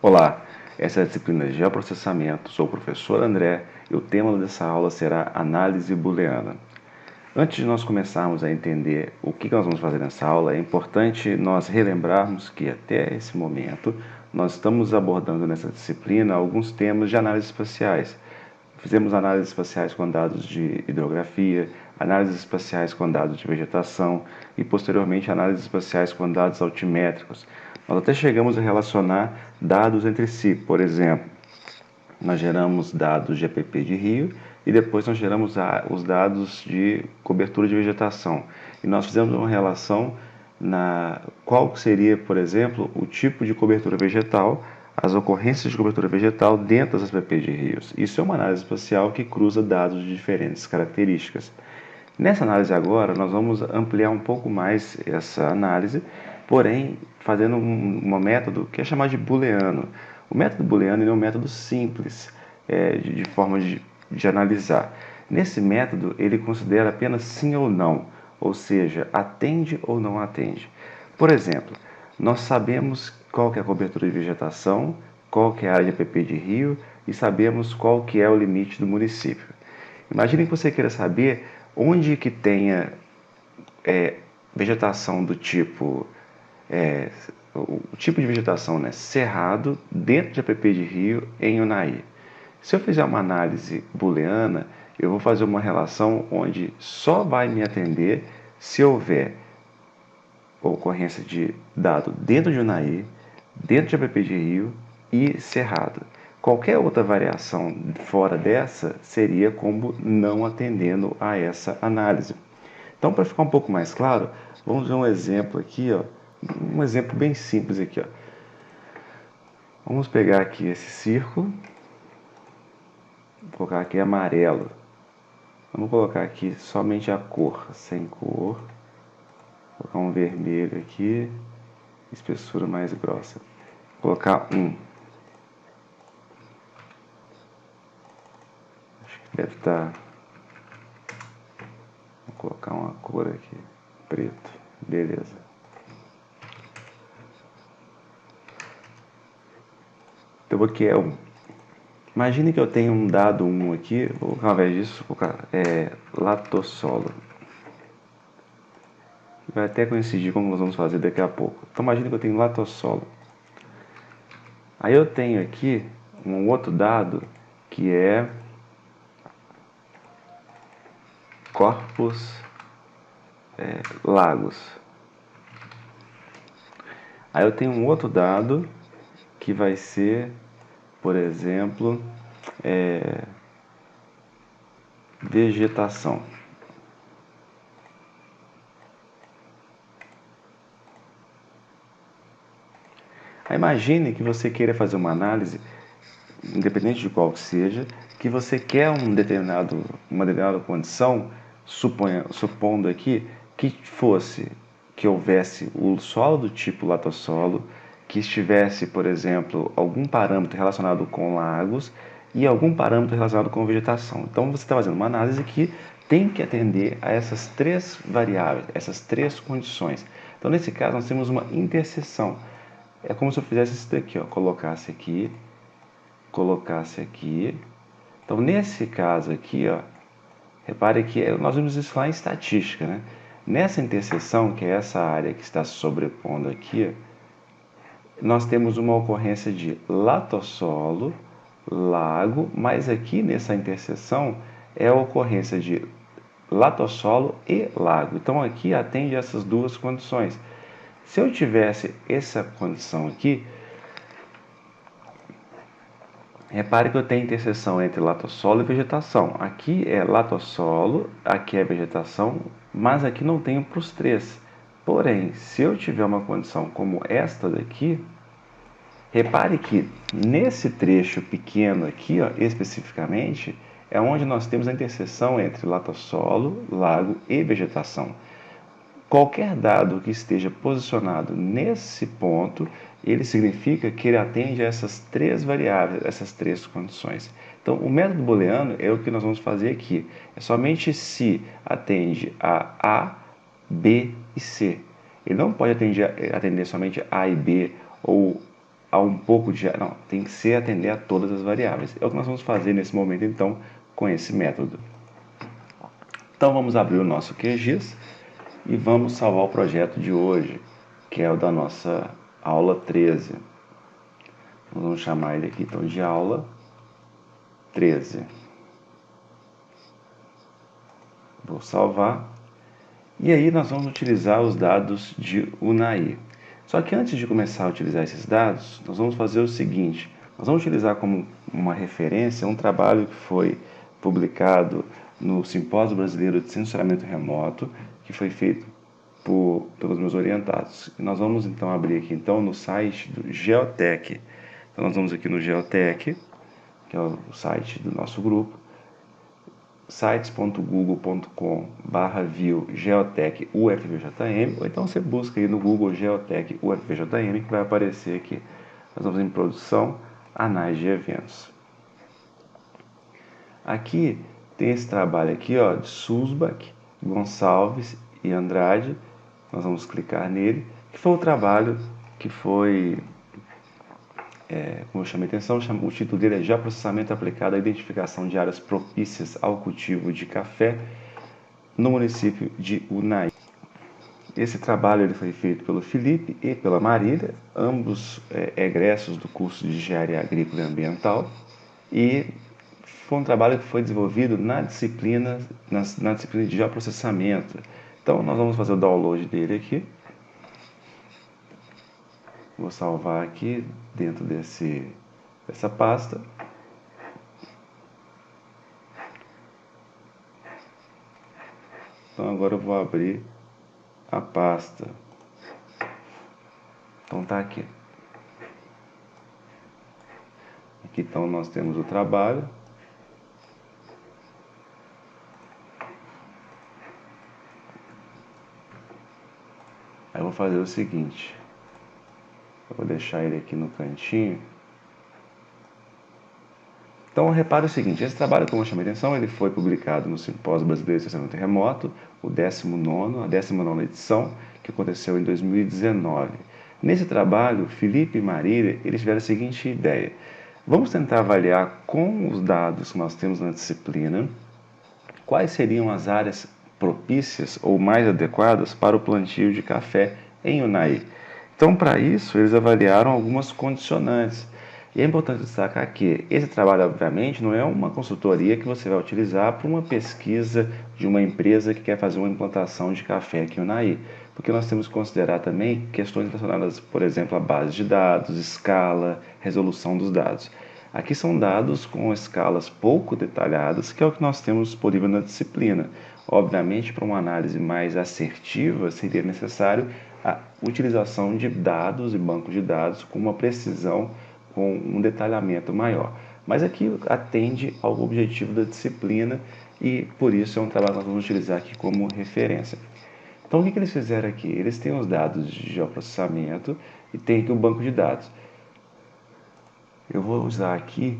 Olá, essa é a disciplina de Geoprocessamento. Sou o professor André e o tema dessa aula será Análise Booleana. Antes de nós começarmos a entender o que nós vamos fazer nessa aula, é importante nós relembrarmos que até esse momento nós estamos abordando nessa disciplina alguns temas de análise espaciais. Fizemos análises espaciais com dados de hidrografia, análises espaciais com dados de vegetação e, posteriormente, análises espaciais com dados altimétricos. Nós até chegamos a relacionar dados entre si. Por exemplo, nós geramos dados de APP de rio e depois nós geramos os dados de cobertura de vegetação. E nós fizemos uma relação na qual seria, por exemplo, o tipo de cobertura vegetal, as ocorrências de cobertura vegetal dentro das APP de rios. Isso é uma análise espacial que cruza dados de diferentes características. Nessa análise agora, nós vamos ampliar um pouco mais essa análise, porém fazendo um método que é chamado de booleano. O método booleano é um método simples de forma de analisar. Nesse método, ele considera apenas sim ou não, ou seja, atende ou não atende. Por exemplo, nós sabemos qual que é a cobertura de vegetação, qual que é a área de APP de rio e sabemos qual que é o limite do município. Imagine que você queira saber onde que tenha vegetação do tipo o tipo de vegetação, né, cerrado dentro de APP de rio em Unai. Se eu fizer uma análise booleana, eu vou fazer uma relação onde só vai me atender se houver ocorrência de dado dentro de Unai, dentro de APP de rio e cerrado. Qualquer outra variação fora dessa seria como não atendendo a essa análise. Então, para ficar um pouco mais claro, vamos ver um exemplo aqui, ó, um exemplo bem simples aqui. Ó. Vamos pegar aqui esse círculo, vou colocar aqui amarelo. Vamos colocar aqui somente a cor, sem cor. Vou colocar um vermelho aqui, espessura mais grossa. Vou colocar um. Acho que deve estar... Vou colocar uma cor aqui, preto. Beleza. Então aqui é um. Imagine que eu tenho um dado 1 aqui, vou colocar, ao invés disso, vou colocar latossolo. Vai até coincidir como nós vamos fazer daqui a pouco. Então imagine que eu tenho latossolo. Aí eu tenho aqui um outro dado que é corpus lagos. Aí eu tenho um outro dado que vai ser, por exemplo, vegetação. Aí imagine que você queira fazer uma análise, independente de qual que seja, que você quer uma determinada condição, supondo aqui que houvesse o solo do tipo latossolo, que estivesse, por exemplo, algum parâmetro relacionado com lagos e algum parâmetro relacionado com vegetação. Então você está fazendo uma análise que tem que atender a essas três variáveis, essas três condições. Então nesse caso nós temos uma interseção. É como se eu fizesse isso daqui, ó, colocasse aqui. Então nesse caso aqui, ó, repare que nós vimos isso lá em estatística, né? Nessa interseção, que é essa área que está sobrepondo aqui, nós temos uma ocorrência de latossolo, lago, mas aqui nessa interseção é a ocorrência de latossolo e lago. Então aqui atende essas duas condições. Se eu tivesse essa condição aqui, repare que eu tenho interseção entre latossolo e vegetação. Aqui é latossolo, aqui é vegetação, mas aqui não tenho para os três. Porém, se eu tiver uma condição como esta daqui, repare que nesse trecho pequeno aqui, ó, especificamente, é onde nós temos a interseção entre latossolo, lago e vegetação. Qualquer dado que esteja posicionado nesse ponto, ele significa que ele atende a essas três variáveis, essas três condições. Então, o método booleano é o que nós vamos fazer aqui. É somente se atende a, B e C. Ele não pode atender somente A e B ou a um pouco de... Não, tem que ser atender a todas as variáveis. É o que nós vamos fazer nesse momento, então, com esse método. Então, vamos abrir o nosso QGIS e vamos salvar o projeto de hoje, que é o da nossa aula 13. Nós vamos chamar ele aqui, então, de aula 13. Vou salvar. E aí nós vamos utilizar os dados de Unai. Só que antes de começar a utilizar esses dados, nós vamos fazer o seguinte. Nós vamos utilizar como uma referência um trabalho que foi publicado no Simpósio Brasileiro de Censuramento Remoto, que foi feito pelos meus orientados. E nós vamos então abrir aqui então no site do Geotech. Então nós vamos aqui no Geotech, que é o site do nosso grupo, sites.google.com/view Geotech UFVJM, ou então você busca aí no Google Geotech UFVJM, que vai aparecer aqui. Nós vamos em produção, análise de eventos. Aqui tem esse trabalho aqui, ó, de Sulzbach, Gonçalves e Andrade. Nós vamos clicar nele, que foi o trabalho que foi, como eu chamei a atenção, o título dele é Geoprocessamento aplicado à identificação de áreas propícias ao cultivo de café no município de Unai. Esse trabalho ele foi feito pelo Felipe e pela Marília, ambos egressos do curso de Engenharia Agrícola e Ambiental, e foi um trabalho que foi desenvolvido na disciplina de geoprocessamento. Então nós vamos fazer o download dele aqui. Vou salvar aqui dentro dessa pasta. Então agora eu vou abrir a pasta. Então tá aqui. Aqui então nós temos o trabalho. Aí eu vou fazer o seguinte. Eu vou deixar ele aqui no cantinho. Então, repare o seguinte, esse trabalho, como eu chamei a atenção, ele foi publicado no Simpósio Brasileiro de Censuramento Remoto, a 19ª edição, que aconteceu em 2019. Nesse trabalho, Felipe e Marília, eles tiveram a seguinte ideia. Vamos tentar avaliar com os dados que nós temos na disciplina, quais seriam as áreas propícias ou mais adequadas para o plantio de café em Unai. Então, para isso, eles avaliaram algumas condicionantes. E é importante destacar que esse trabalho, obviamente, não é uma consultoria que você vai utilizar para uma pesquisa de uma empresa que quer fazer uma implantação de café aqui em Unai, porque nós temos que considerar também questões relacionadas, por exemplo, à base de dados, escala, resolução dos dados. Aqui são dados com escalas pouco detalhadas, que é o que nós temos disponível na disciplina. Obviamente, para uma análise mais assertiva, seria necessário a utilização de dados e bancos de dados com uma precisão, com um detalhamento maior. Mas aqui atende ao objetivo da disciplina e, por isso, é um trabalho que nós vamos utilizar aqui como referência. Então, o que eles fizeram aqui? Eles têm os dados de geoprocessamento e tem aqui o banco de dados. Eu vou usar aqui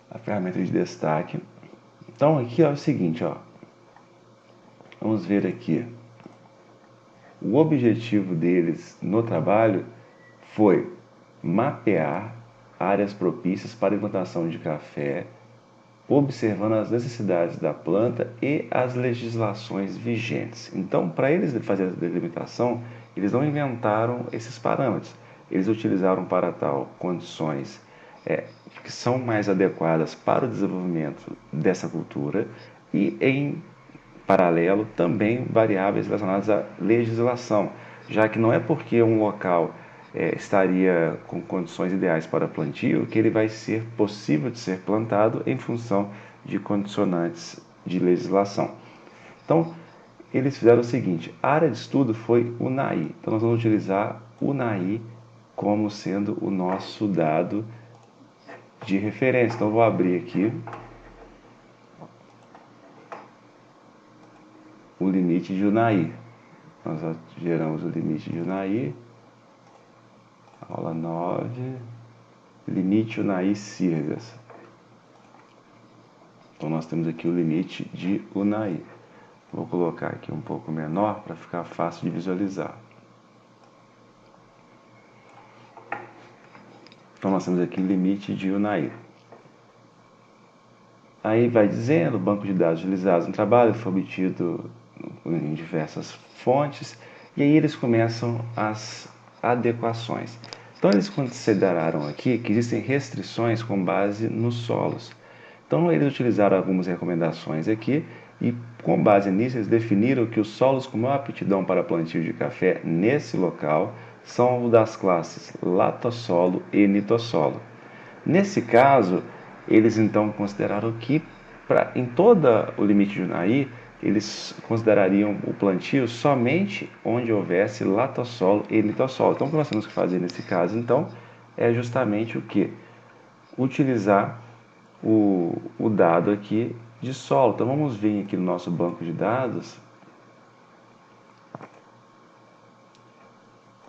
a ferramenta de destaque. Então, aqui é o seguinte, ó. Vamos ver aqui. O objetivo deles no trabalho foi mapear áreas propícias para a implantação de café, observando as necessidades da planta e as legislações vigentes. Então, para eles fazer a delimitação, eles não inventaram esses parâmetros. Eles utilizaram para tal condições que são mais adequadas para o desenvolvimento dessa cultura e, em paralelo, também variáveis relacionadas à legislação, já que não é porque um local estaria com condições ideais para plantio que ele vai ser possível de ser plantado em função de condicionantes de legislação. Então, eles fizeram o seguinte, a área de estudo foi Unai. Então, nós vamos utilizar Unai como sendo o nosso dado de referência. Então, eu vou abrir aqui o limite de Unai. Nós geramos o limite de Unai. Aula 9. Limite Unai Sirgas. Então, nós temos aqui o limite de Unai. Vou colocar aqui um pouco menor para ficar fácil de visualizar. Então nós temos aqui limite de Unai. Aí vai dizendo, o banco de dados utilizados no trabalho foi obtido em diversas fontes, e aí eles começam as adequações. Então eles consideraram aqui que existem restrições com base nos solos. Então eles utilizaram algumas recomendações aqui e com base nisso eles definiram que os solos com maior aptidão para plantio de café nesse local são os das classes latossolo e nitossolo. Nesse caso, eles então consideraram que em todo o limite de Unai, eles considerariam o plantio somente onde houvesse latossolo e nitossolo. Então, o que nós temos que fazer nesse caso, então, é justamente o que? Utilizar o dado aqui de solo. Então, vamos vir aqui no nosso banco de dados.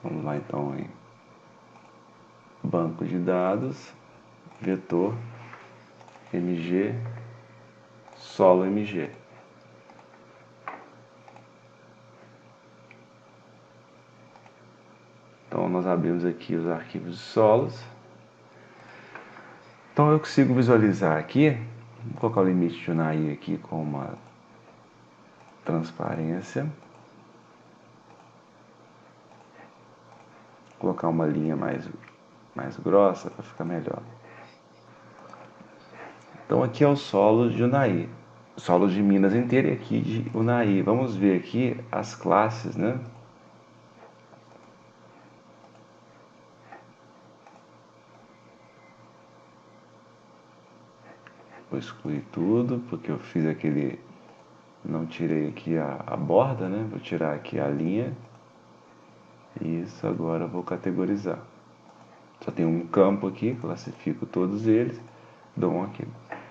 Vamos lá, então, em banco de dados, vetor, mg, solo mg. Então, nós abrimos aqui os arquivos de solos. Então, eu consigo visualizar aqui, vou colocar o limite de Unai aqui com uma transparência. Vou colocar uma linha mais grossa para ficar melhor. Então, aqui é o solo de Unai, solo de Minas inteira e aqui de Unai. Vamos ver aqui as classes, né? Vou excluir tudo, porque eu fiz aquele... Não tirei aqui a borda, né? Vou tirar aqui a linha. Isso, agora eu vou categorizar. Só tem um campo aqui, classifico todos eles, dou um aqui.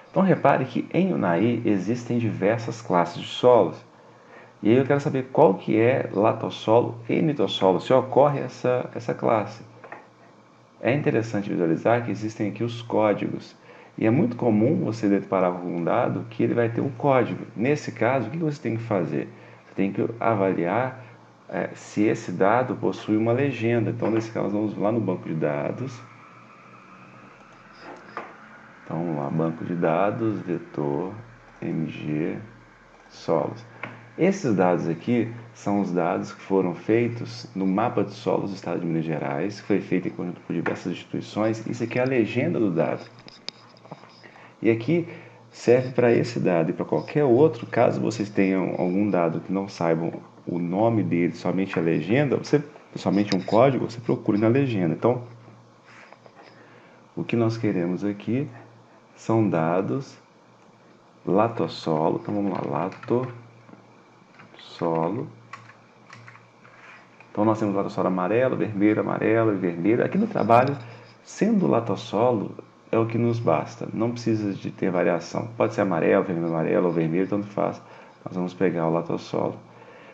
Então repare que em Unai existem diversas classes de solos. E aí eu quero saber qual que é latossolo e nitossolo, se ocorre essa classe. É interessante visualizar que existem aqui os códigos. E é muito comum você deparar com um dado que ele vai ter um código. Nesse caso, o que você tem que fazer? Você tem que avaliar se esse dado possui uma legenda. Então, nesse caso, vamos lá no banco de dados. Então, vamos lá, banco de dados, vetor, mg, solos. Esses dados aqui são os dados que foram feitos no mapa de solos do estado de Minas Gerais, que foi feito em conjunto por diversas instituições. Isso aqui é a legenda do dado. E aqui serve para esse dado e para qualquer outro, caso vocês tenham algum dado que não saibam o nome dele, somente a legenda, somente um código, você procure na legenda. Então, o que nós queremos aqui são dados latossolo. Então vamos lá, latossolo. Então nós temos latossolo amarelo e vermelho. Aqui no trabalho, sendo latossolo, é o que nos basta. Não precisa de ter variação. Pode ser amarelo ou vermelho, tanto faz. Nós vamos pegar o latossolo.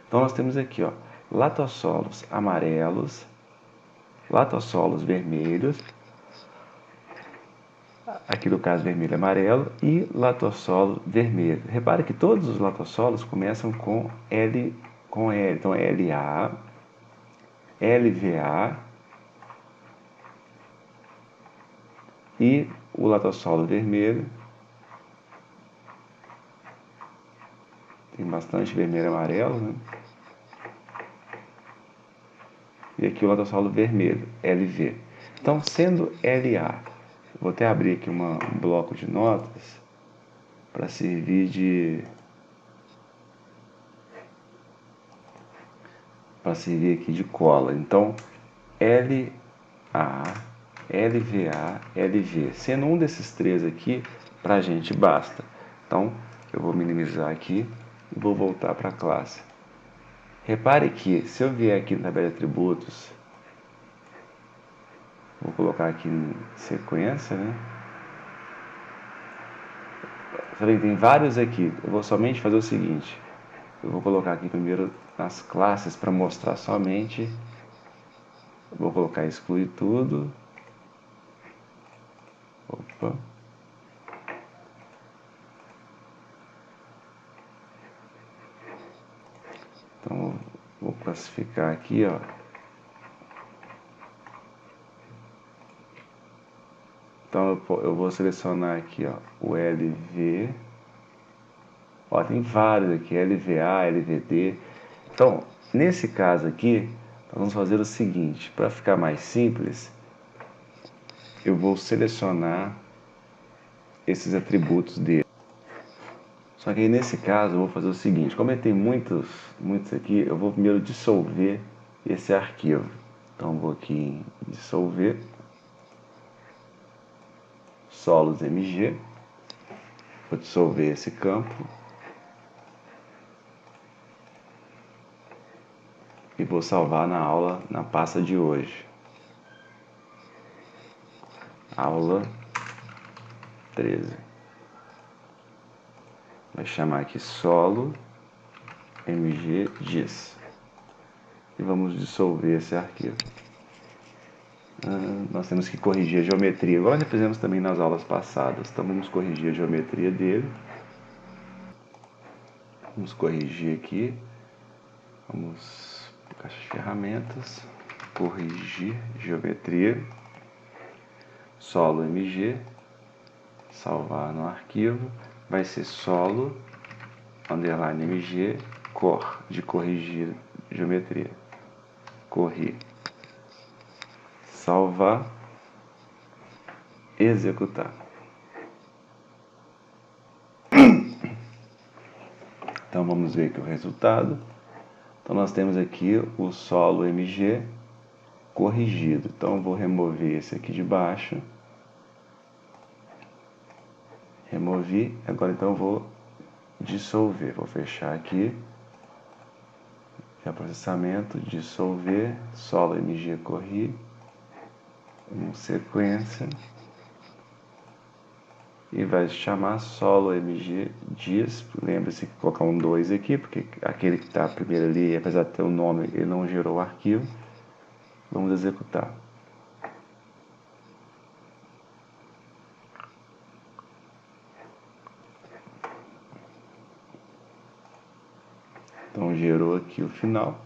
Então nós temos aqui, ó, latossolos amarelos, latossolos vermelhos, aqui no caso vermelho e amarelo, e latossolo vermelho. Repare que todos os latossolos começam com L. Então LA, LVA e o latossolo vermelho. Tem bastante vermelho e amarelo, né? E aqui o latossolo vermelho, LV. Então, sendo LA, vou até abrir aqui um bloco de notas para servir aqui de cola. Então, LA, LVA, LV. Sendo um desses três aqui, para a gente basta. Então, eu vou minimizar aqui e vou voltar para a classe. Repare que, se eu vier aqui na tabela de atributos, vou colocar aqui em sequência, né? Você vê que tem vários aqui. Eu vou somente fazer o seguinte. Eu vou colocar aqui primeiro nas classes para mostrar somente. Vou colocar excluir tudo. Opa. Então, vou classificar aqui, ó. Então eu vou selecionar aqui, ó, o LV. Ó, tem vários aqui, LVA, LVD. Então, nesse caso aqui, nós vamos fazer o seguinte, para ficar mais simples, eu vou selecionar esses atributos dele. Só que aí nesse caso eu vou fazer o seguinte, como ele tem muitos aqui, eu vou primeiro dissolver esse arquivo. Então vou aqui em dissolver, solos MG, vou dissolver esse campo e vou salvar na aula, na pasta de hoje. Aula 13. Vai chamar aqui solo mg dis e vamos dissolver esse arquivo. Nós temos que corrigir a geometria, igual nós fizemos também nas aulas passadas. Então vamos corrigir a geometria dele. Vamos corrigir aqui. Vamos para a caixa de ferramentas, corrigir geometria, solo mg, salvar no arquivo. Vai ser solo underline mg cor de corrigir geometria, corri, salvar, executar. Então vamos ver aqui o resultado. Então nós temos aqui o solo mg corrigido. Então eu vou remover esse aqui de baixo. Removi. Agora então eu vou dissolver. Vou fechar aqui. Processamento, dissolver, solo mg corri, sequência, e vai chamar solo mg dis. Lembre-se que colocar um 2 aqui, porque aquele que está primeiro ali, apesar de ter o nome, ele não gerou o arquivo. Vamos executar. Então gerou aqui o final.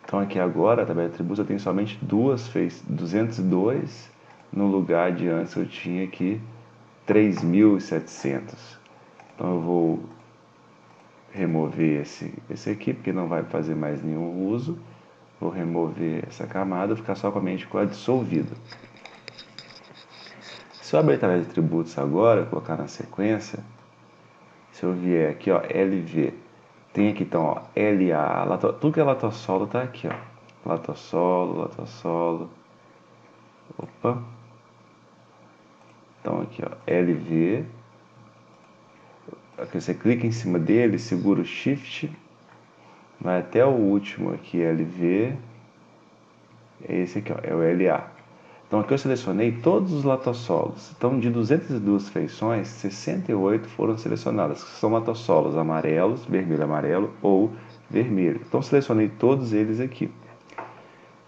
Então aqui agora a tabela de atributos eu tenho somente 202 no lugar de antes eu tinha aqui 3.700. Então eu vou remover esse aqui porque não vai fazer mais nenhum uso. Vou remover essa camada, ficar somente com a dissolvida. Se eu abrir a tabela de atributos agora, colocar na sequência, se eu vier aqui, ó, LV, tem aqui então, ó, LA, tudo que é latossolo tá aqui, ó. Latossolo. Opa. Então aqui, ó, LV. Aqui você clica em cima dele, segura o Shift, vai até o último aqui, LV. Esse aqui, ó, é o LA. Então aqui eu selecionei todos os latossolos. Então de 202 feições, 68 foram selecionadas, que são latossolos amarelos, vermelho, amarelo ou vermelho. Então selecionei todos eles aqui. O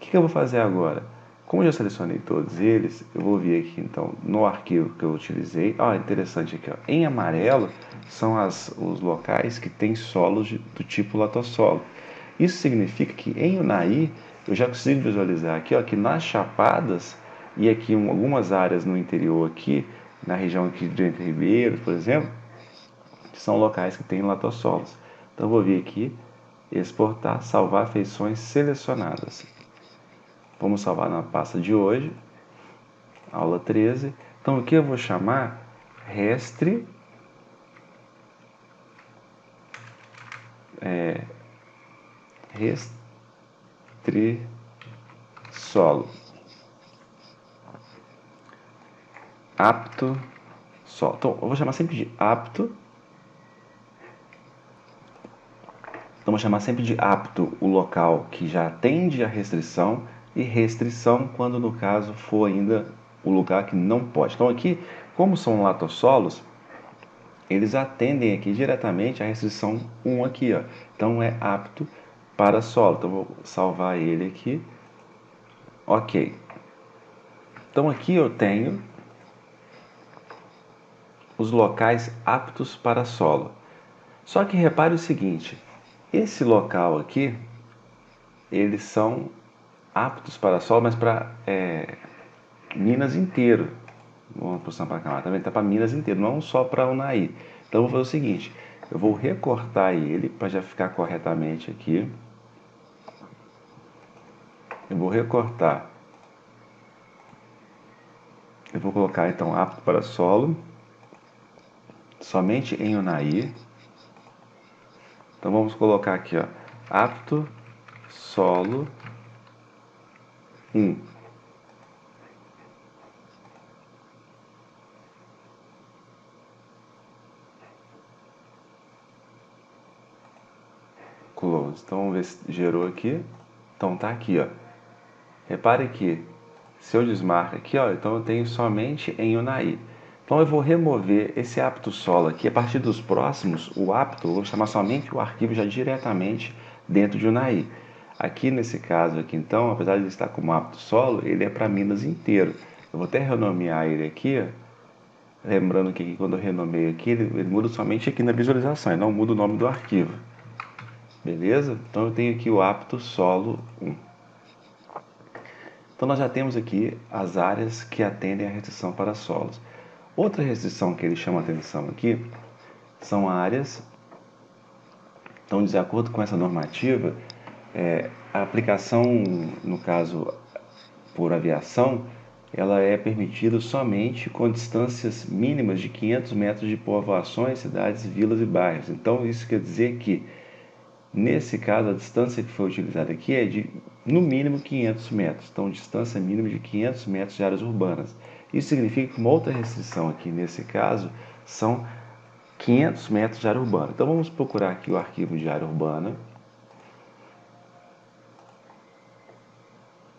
que eu vou fazer agora? Como eu já selecionei todos eles, eu vou vir aqui então no arquivo que eu utilizei. Interessante aqui, ó, em amarelo são os locais que tem solos do tipo latossolo. Isso significa que em Unai eu já consigo visualizar aqui, ó, que nas chapadas e aqui em algumas áreas no interior aqui, na região aqui de Entre Ribeiros, por exemplo, são locais que tem latossolos. Então eu vou vir aqui, exportar, salvar feições selecionadas. Vamos salvar na pasta de hoje, aula 13. Então aqui eu vou chamar restre solo. Apto solo. Então eu vou chamar sempre de apto. Então vou chamar sempre de apto o local que já atende a restrição e restrição quando no caso for ainda o lugar que não pode. Então aqui, como são latossolos, eles atendem aqui diretamente a restrição 1 aqui, ó. Então é apto para solo. Então vou salvar ele aqui. Ok. Então aqui eu tenho os locais aptos para solo. Só que repare o seguinte, esse local aqui, eles são aptos para solo, mas para Minas inteiro. Vamos posicionar para cá, tá vendo? Tá para Minas inteiro, não só para Unai. Então eu vou fazer o seguinte, eu vou recortar ele para já ficar corretamente aqui. Eu vou recortar. Eu vou colocar então apto para solo, somente em Unai. Então vamos colocar aqui, ó, apto solo 1. Close. Então vamos ver se gerou aqui. Então tá aqui, ó. Repare que se eu desmarco aqui, ó, então eu tenho somente em Unai. Então eu vou remover esse apto solo aqui. A partir dos próximos, o apto, eu vou chamar somente o arquivo já diretamente dentro de Unai. Aqui nesse caso aqui, então, apesar de ele estar como apto solo, ele é para Minas inteiro. Eu vou até renomear ele aqui, ó. Lembrando que quando eu renomeio aqui, ele muda somente aqui na visualização, ele não muda o nome do arquivo. Beleza? Então eu tenho aqui o apto solo 1. Então nós já temos aqui as áreas que atendem à restrição para solos. Outra restrição que ele chama a atenção aqui são áreas. Então, de acordo com essa normativa, a aplicação, no caso por aviação, ela é permitida somente com distâncias mínimas de 500 metros de povoações, cidades, vilas e bairros. Então, isso quer dizer que, nesse caso, a distância que foi utilizada aqui é de, no mínimo, 500 metros. Então, distância mínima de 500 metros de áreas urbanas. Isso significa que uma outra restrição aqui, nesse caso, são 500 metros de área urbana. Então, vamos procurar aqui o arquivo de área urbana.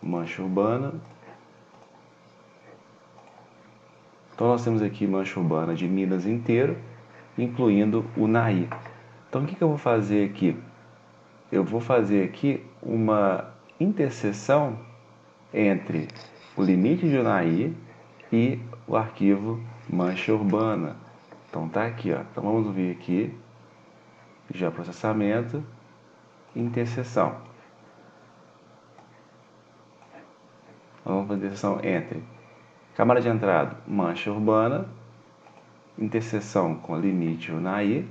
Mancha urbana. Então, nós temos aqui mancha urbana de Minas inteiro, incluindo o Unai. Então, o que eu vou fazer aqui? Eu vou fazer aqui uma interseção entre o limite de Unai e o arquivo mancha urbana. Então, tá aqui, ó. Então, vamos vir aqui, já processamento, interseção. Vamos fazer interseção entre camada de entrada, mancha urbana, interseção com limite Unai.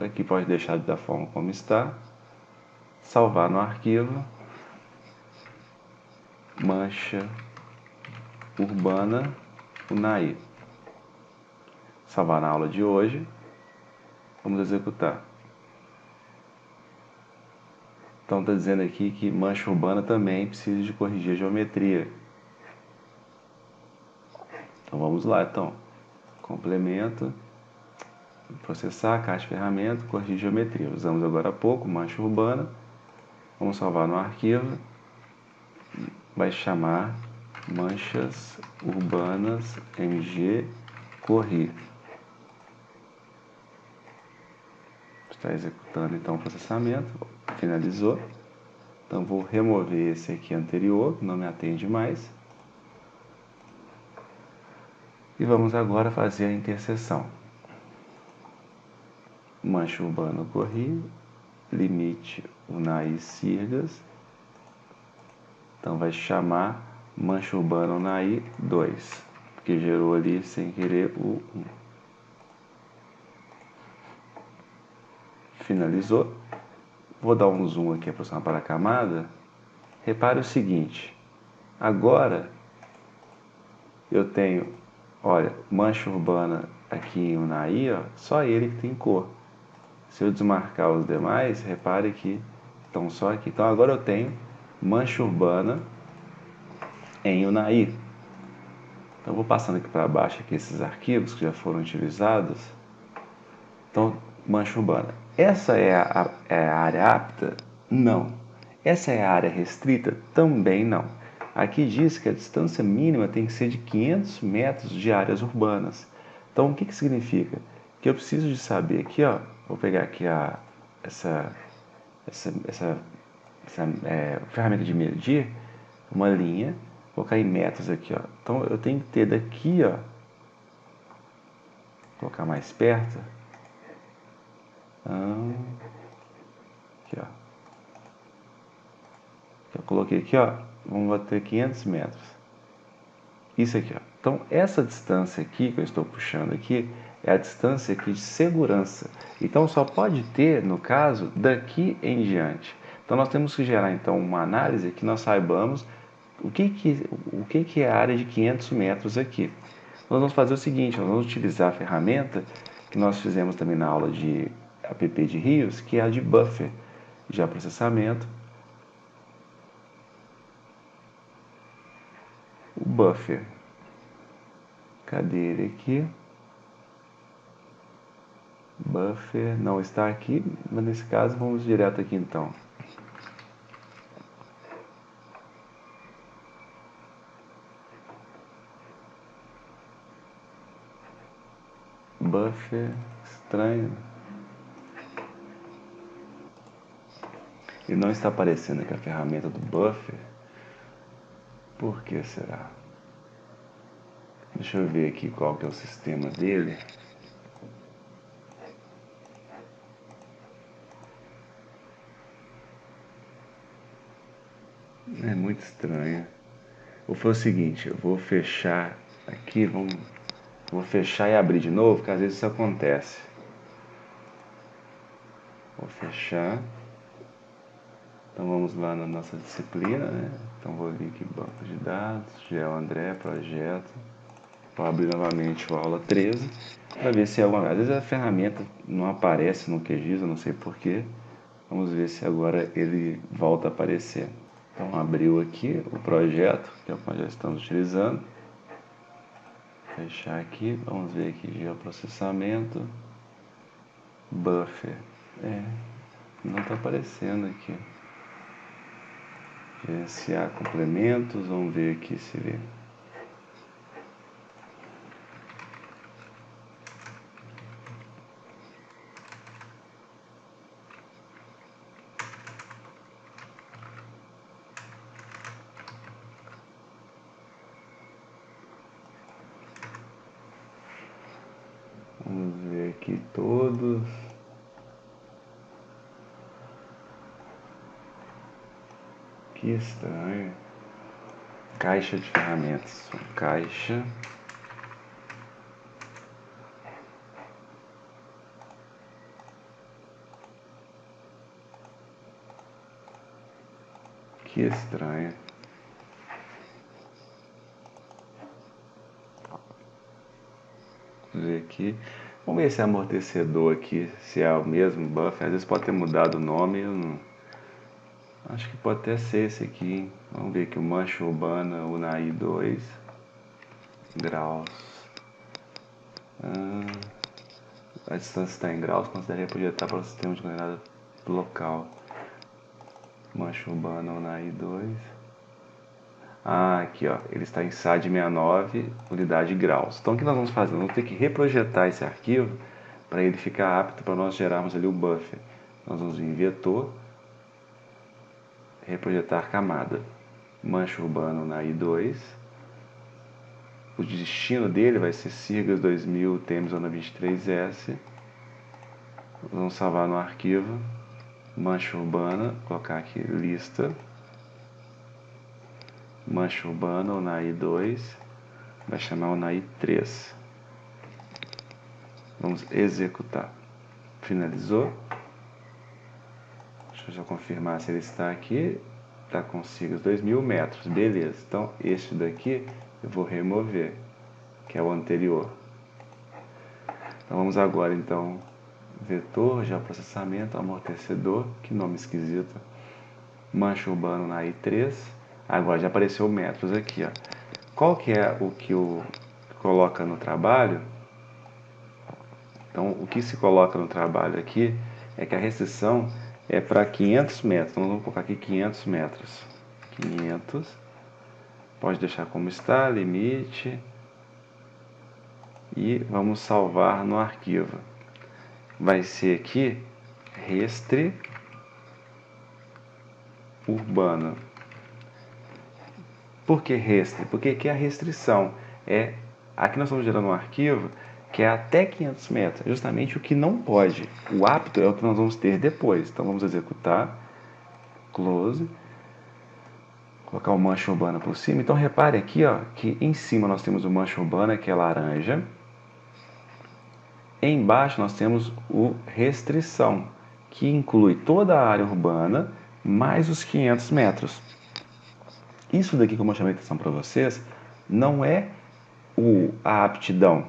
Aqui pode deixar da forma como está. Salvar no arquivo. Mancha urbana Unai. Salvar na aula de hoje. Vamos executar. Então está dizendo aqui que mancha urbana também precisa de corrigir a geometria. Então vamos lá, então. Complemento. Processar, caixa de ferramenta, corrigir geometria. Usamos agora há pouco, mancha urbana. Vamos salvar no arquivo. Vai chamar manchas urbanas mg corri. Está executando então o processamento. Finalizou. Então vou remover esse aqui anterior, que não me atende mais. E vamos agora fazer a interseção. Mancha urbana corri, limite Unai Sirgas. Então vai chamar mancha urbana Unai 2, porque gerou ali sem querer o 1. Finalizou. Vou dar um zoom aqui para a camada. Repare o seguinte. Agora eu tenho, olha, mancha urbana aqui em Unai, ó, só ele que tem cor. Se eu desmarcar os demais, repare que estão só aqui. Então agora eu tenho mancha urbana em Unai. Então eu vou passando aqui para baixo aqui esses arquivos que já foram utilizados. Então, mancha urbana. Essa é a área apta? Não. Essa é a área restrita? Também não. Aqui diz que a distância mínima tem que ser de 500 metros de áreas urbanas. Então, o que significa? Que eu preciso de saber aqui, ó, vou pegar aqui essa ferramenta de medir, uma linha, vou colocar em metros aqui, ó. Então, eu tenho que ter daqui, ó, vou colocar mais perto. Aqui, ó. Eu coloquei aqui, ó, vamos bater 500 metros. Isso aqui, ó. Então, essa distância aqui que eu estou puxando aqui é a distância aqui de segurança. Então, só pode ter, no caso, daqui em diante. Então, nós temos que gerar, então, uma análise que nós saibamos o que é a área de 500 metros aqui. Nós vamos fazer o seguinte, nós vamos utilizar a ferramenta que nós fizemos também na aula de app de rios, que é a de buffer, já processamento. O buffer. Cadê ele aqui? Buffer não está aqui, mas nesse caso vamos direto aqui então. Buffer, estranho. Ele não está aparecendo aqui a ferramenta do buffer. Por que será? Deixa eu ver aqui qual que é o sistema dele. É muito estranho. Vou fazer o seguinte, eu vou fechar aqui, vou fechar e abrir de novo, porque às vezes isso acontece. Vou fechar. Então vamos lá na nossa disciplina, né? Então vou vir aqui, banco de dados, Geo André, projeto. Vou abrir novamente o aula 13, para ver se alguma... Às vezes a ferramenta não aparece no QGIS, eu não sei porquê. Vamos ver se agora ele volta a aparecer. Então abriu aqui o projeto, que é o que nós já estamos utilizando. Fechar aqui, vamos ver aqui geoprocessamento, buffer. Não está aparecendo aqui. Gerenciar complementos, vamos ver aqui se ele... Vamos ver aqui todos. Que estranho. Caixa de ferramentas. Caixa. Que estranho. Vamos ver aqui. Vamos ver esse amortecedor aqui, se é o mesmo buffer. Às vezes pode ter mudado o nome. Eu não... Acho que pode até ser esse aqui. Vamos ver aqui o Mancha Urbana Unai 2. Graus. A distância está em graus, consideraria projetar para o sistema de coordenada local. Mancha Urbana Unai 2. Aqui ó, ele está em SAD 69, unidade graus. Então o que nós vamos fazer? Nós vamos ter que reprojetar esse arquivo para ele ficar apto para nós gerarmos ali o buffer. Nós vamos vir em vetor, reprojetar camada. Mancha Urbana Unai 2. O destino dele vai ser Sirgas 2000 TM Zona 23S. Vamos salvar no arquivo. Mancha Urbana, colocar aqui lista. Mancha Urbana, Unai 2, vai chamar Unai 3. Vamos executar. Finalizou. Deixa eu só confirmar se ele está aqui. Está com siglas 2000 metros, beleza. Então este daqui eu vou remover, que é o anterior. Então vamos agora então, vetor, geoprocessamento, amortecedor, que nome esquisito. Mancha Urbana, Unai 3. Agora já apareceu metros aqui, ó. Qual que é o que coloca no trabalho? Então, o que se coloca no trabalho aqui é que a restrição é para 500 metros. Então, vamos colocar aqui 500 metros. 500. Pode deixar como está, limite. E vamos salvar no arquivo. Vai ser aqui, restri urbano. Por que restri? Porque aqui é a restrição. Aqui nós estamos gerando um arquivo que é até 500 metros. É justamente o que não pode. O apto é o que nós vamos ter depois. Então vamos executar. Close. Colocar o mancha urbana por cima. Então repare aqui, ó, que em cima nós temos o mancha urbana, que é laranja. Embaixo nós temos o restrição, que inclui toda a área urbana mais os 500 metros. Isso daqui, como eu chamei a atenção para vocês, não é a aptidão.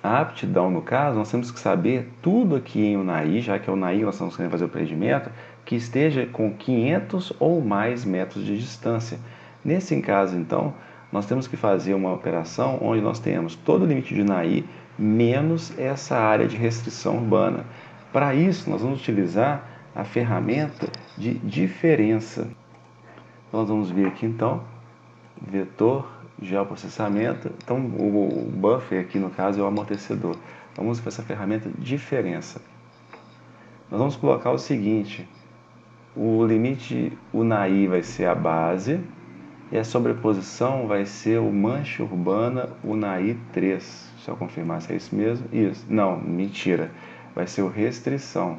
A aptidão, no caso, nós temos que saber tudo aqui em UNAI, já que é o UNAI nós estamos querendo fazer o preenchimento, que esteja com 500 ou mais metros de distância. Nesse caso, então, nós temos que fazer uma operação onde nós temos todo o limite de UNAI menos essa área de restrição urbana. Para isso, nós vamos utilizar a ferramenta de diferença. Então, nós vamos vir aqui, então, vetor, geoprocessamento. Então, o buffer aqui, no caso, é o amortecedor. Vamos para essa ferramenta diferença. Nós vamos colocar o seguinte: o limite UNAI vai ser a base e a sobreposição vai ser o mancha urbana UNAI 3. Deixa eu confirmar se é isso mesmo. Isso. Não, mentira. Vai ser o restrição.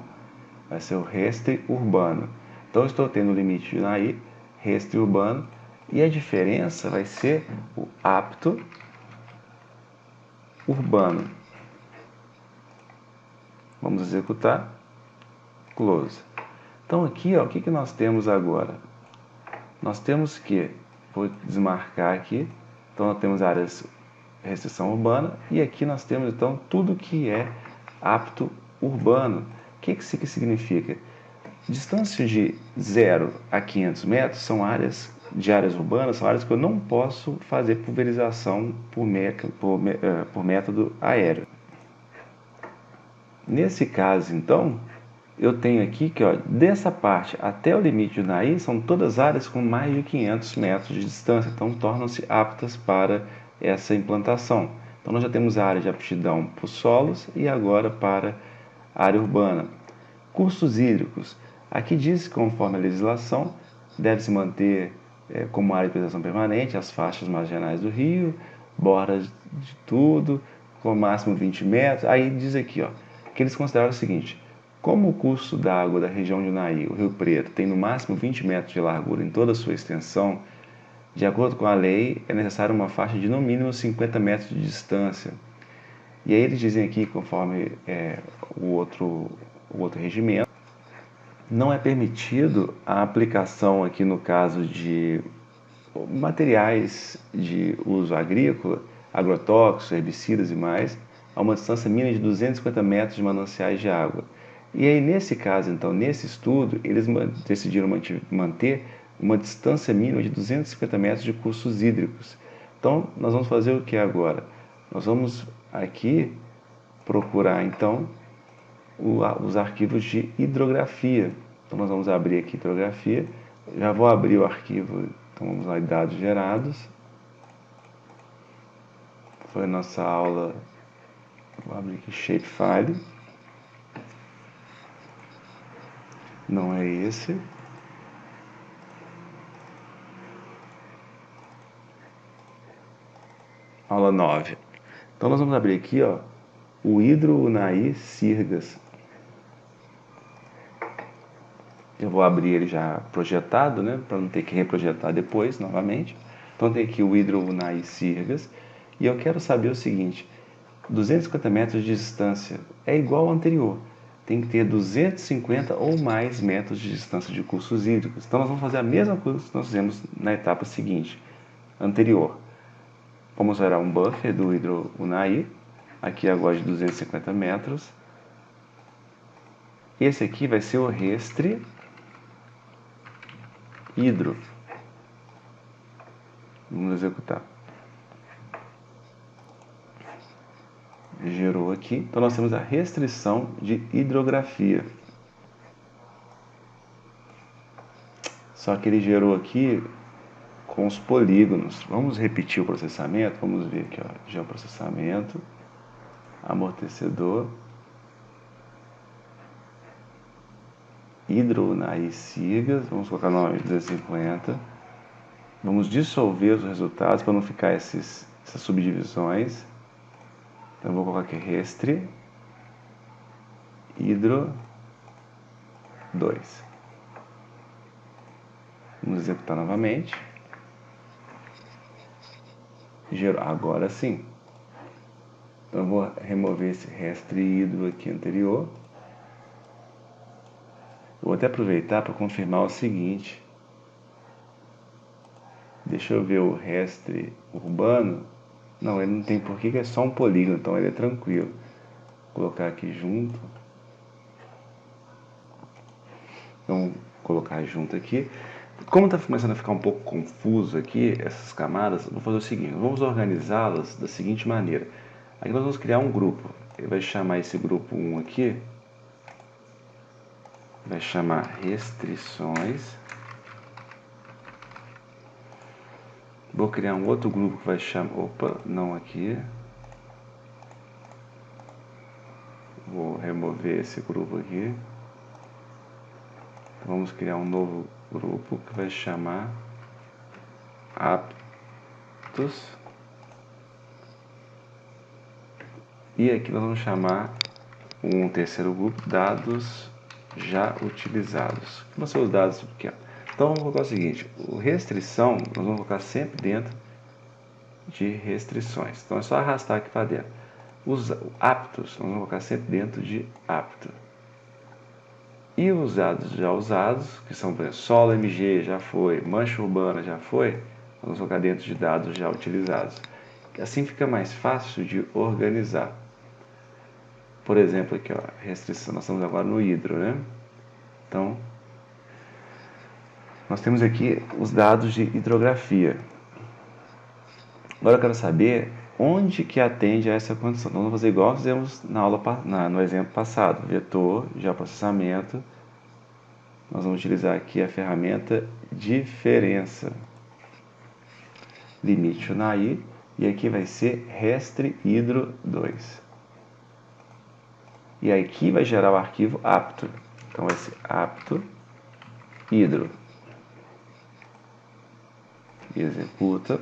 Vai ser o restri urbano. Então, eu estou tendo o limite de UNAI, restri urbano, e a diferença vai ser o apto urbano. Vamos executar. Close. Então aqui, ó, o que nós temos agora? Nós temos que, vou desmarcar aqui, então nós temos áreas restrição urbana, e aqui nós temos então tudo que é apto urbano. O que isso significa? Distância de 0 a 500 metros são áreas urbanas, são áreas que eu não posso fazer pulverização por método aéreo. Nesse caso, então, eu tenho aqui que, ó, dessa parte até o limite de UNAI são todas áreas com mais de 500 metros de distância, então tornam-se aptas para essa implantação. Então nós já temos a área de aptidão para os solos e agora para a área urbana. Cursos hídricos. Aqui diz que, conforme a legislação, deve-se manter como área de preservação permanente as faixas marginais do rio, bordas de tudo, com máximo 20 metros. Aí diz aqui, ó, que eles consideraram o seguinte: como o curso d'água da região de UNAI, o Rio Preto, tem no máximo 20 metros de largura em toda a sua extensão, de acordo com a lei, é necessária uma faixa de no mínimo 50 metros de distância. E aí eles dizem aqui, conforme o outro regimento, não é permitido a aplicação aqui no caso de materiais de uso agrícola, agrotóxicos, herbicidas e mais, a uma distância mínima de 250 metros de mananciais de água. E aí, nesse caso, então, nesse estudo, eles decidiram manter uma distância mínima de 250 metros de cursos hídricos. Então, nós vamos fazer o que agora? Nós vamos aqui procurar, então, os arquivos de hidrografia. Então, nós vamos abrir aqui hidrografia. Já vou abrir o arquivo, então vamos lá em dados gerados. Foi a nossa aula, vou abrir aqui shapefile. Não é esse. Aula 9. Então nós vamos abrir aqui, ó, o Hidro-UNAI Sirgas. Eu vou abrir ele já projetado, né, para não ter que reprojetar depois, novamente. Então tem aqui o Hidro-UNAI Sirgas. E eu quero saber o seguinte: 250 metros de distância é igual ao anterior. Tem que ter 250 ou mais metros de distância de cursos hídricos. Então nós vamos fazer a mesma coisa que nós fizemos na etapa seguinte, anterior. Vamos gerar um buffer do Hidro-UNAI, aqui agora de 250 metros. Esse aqui vai ser o restri hidro. Vamos executar. Gerou aqui. Então nós temos a restrição de hidrografia. Só que ele gerou aqui com os polígonos. Vamos repetir o processamento. Vamos ver aqui, ó, geoprocessamento, amortecedor, Hidro-UNAI Sirgas. Vamos colocar o nome de 250. Vamos dissolver os resultados para não ficar essas subdivisões. Então eu vou colocar aqui restri hidro 2. Vamos executar novamente. Gerou, agora sim. Então eu vou remover esse restre hidro aqui anterior. Eu vou até aproveitar para confirmar o seguinte. Deixa eu ver o restre urbano. Não, ele não tem porquê, que é só um polígono, então ele é tranquilo. Vou colocar aqui junto. Então, vou colocar junto aqui. Como está começando a ficar um pouco confuso aqui, essas camadas, vou fazer o seguinte, vamos organizá-las da seguinte maneira. Aqui nós vamos criar um grupo. Ele vai chamar esse grupo 1 aqui, vai chamar restrições. Vou criar um outro grupo que vai chamar, opa, não aqui. Vou remover esse grupo aqui. Vamos criar um novo grupo que vai chamar aptos. E aqui nós vamos chamar um terceiro grupo, dados já utilizados. Que vão ser os dados pequenos. Então vamos colocar o seguinte, o restrição nós vamos colocar sempre dentro de restrições. Então é só arrastar aqui para dentro. Os aptos nós vamos colocar sempre dentro de apto. E os dados já usados, que são, por exemplo, solo MG já foi, mancha urbana já foi, vamos colocar dentro de dados já utilizados. Assim fica mais fácil de organizar. Por exemplo, aqui, ó, restrição, nós estamos agora no hidro, né? Então, nós temos aqui os dados de hidrografia. Agora eu quero saber onde que atende a essa condição. Então, vamos fazer igual fizemos na aula, no exemplo passado. Vetor, geoprocessamento. Nós vamos utilizar aqui a ferramenta diferença. Limite UNAI. E aqui vai ser restre hidro 2. E aqui vai gerar o arquivo apto. Então vai ser apto hidro. Executa.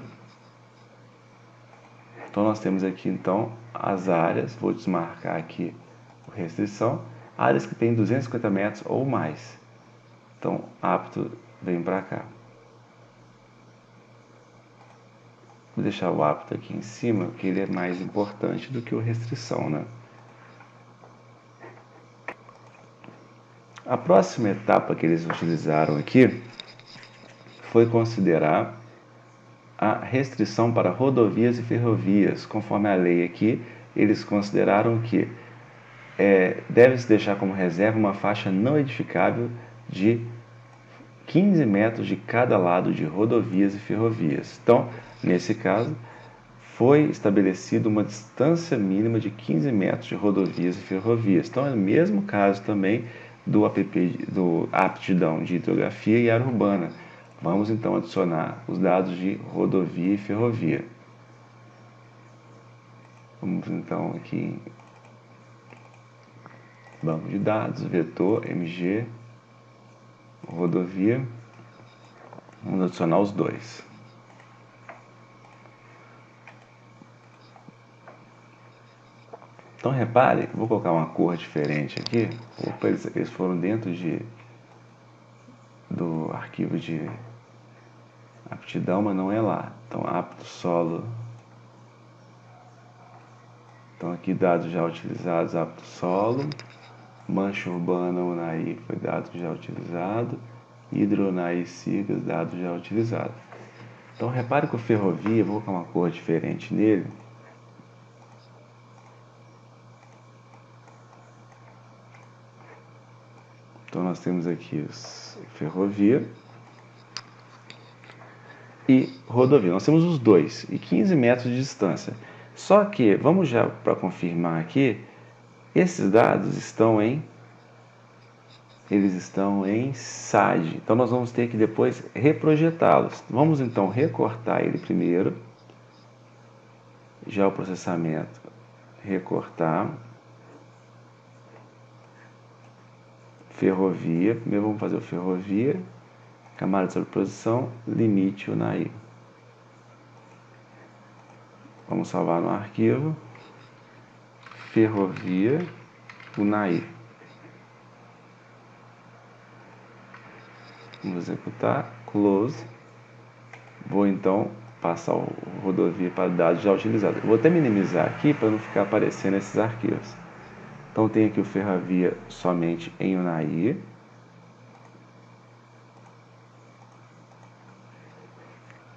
Então nós temos aqui então as áreas, vou desmarcar aqui a restrição, áreas que têm 250 metros ou mais. Então apto vem para cá. Vou deixar o apto aqui em cima, porque ele é mais importante do que o restrição, né? A próxima etapa que eles utilizaram aqui foi considerar a restrição para rodovias e ferrovias. Conforme a lei aqui, eles consideraram que deve-se deixar como reserva uma faixa não edificável de 15 metros de cada lado de rodovias e ferrovias. Então, nesse caso, foi estabelecida uma distância mínima de 15 metros de rodovias e ferrovias. Então, é o mesmo caso também do aptidão de hidrografia e área urbana. Vamos então adicionar os dados de rodovia e ferrovia. Vamos então aqui em banco de dados, vetor, MG, rodovia. Vamos adicionar os dois. Então repare, vou colocar uma cor diferente aqui. Opa, eles foram dentro do arquivo de aptidão, mas não é lá. Então apto solo. Então aqui dados já utilizados, apto solo. Mancha urbana UNAI foi dado já utilizado. Hidro UNAI SIGAS, dado já utilizado. Então repare que o ferrovia, vou colocar uma cor diferente nele. Então nós temos aqui ferrovia e rodovia. Nós temos os dois e 15 metros de distância. Só que, vamos já para confirmar aqui, esses dados eles estão em SAD. Então nós vamos ter que depois reprojetá-los. Vamos então recortar ele primeiro. Já o processamento, recortar. Ferrovia, primeiro vamos fazer o ferrovia, camada de sobreposição, limite UNAI. Vamos salvar no arquivo, ferrovia UNAI. Vamos executar, close. Vou então passar o rodovia para dados já utilizados. Vou até minimizar aqui para não ficar aparecendo esses arquivos. Então tem aqui o ferrovia somente em Unai.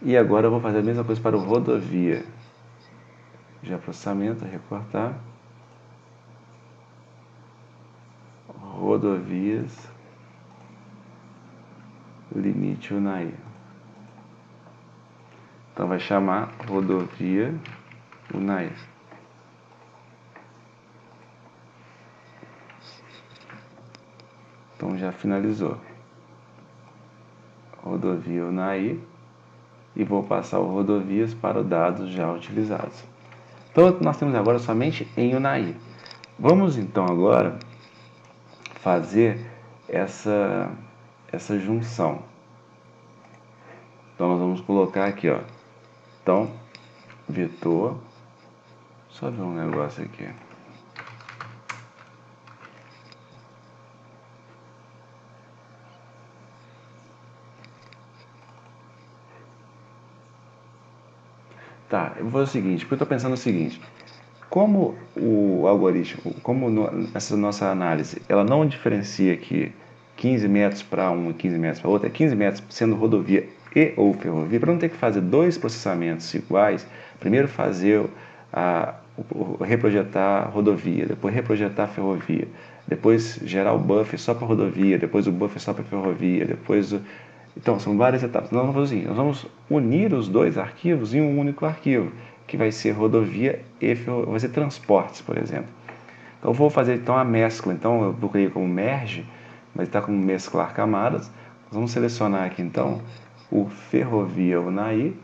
E agora eu vou fazer a mesma coisa para o rodovia. Já processamento, recortar. Rodovias. Limite Unai. Então vai chamar rodovia Unai. Então já finalizou. Rodovia Unai. E vou passar o rodovias para os dados já utilizados. Então nós temos agora somente em Unai. Vamos então agora fazer essa junção. Então nós vamos colocar aqui, ó. Então, vetor. Só ver um negócio aqui. Tá, eu vou fazer o seguinte, porque eu estou pensando o seguinte. Como o algoritmo, essa nossa análise, ela não diferencia aqui 15 metros para um e 15 metros para outro, é 15 metros sendo rodovia e ou ferrovia, para não ter que fazer dois processamentos iguais, primeiro fazer reprojetar rodovia, depois reprojetar ferrovia, depois gerar o buffer só para rodovia, depois o buffer só para ferrovia, depois então são várias etapas. Nós vamos fazer assim, nós vamos unir os dois arquivos em um único arquivo, que vai ser rodovia e ferrovia, vai ser transportes, por exemplo. Então eu vou fazer então a mescla, então eu procurei como merge, mas está como mesclar camadas. Nós vamos selecionar aqui então o ferrovia Unai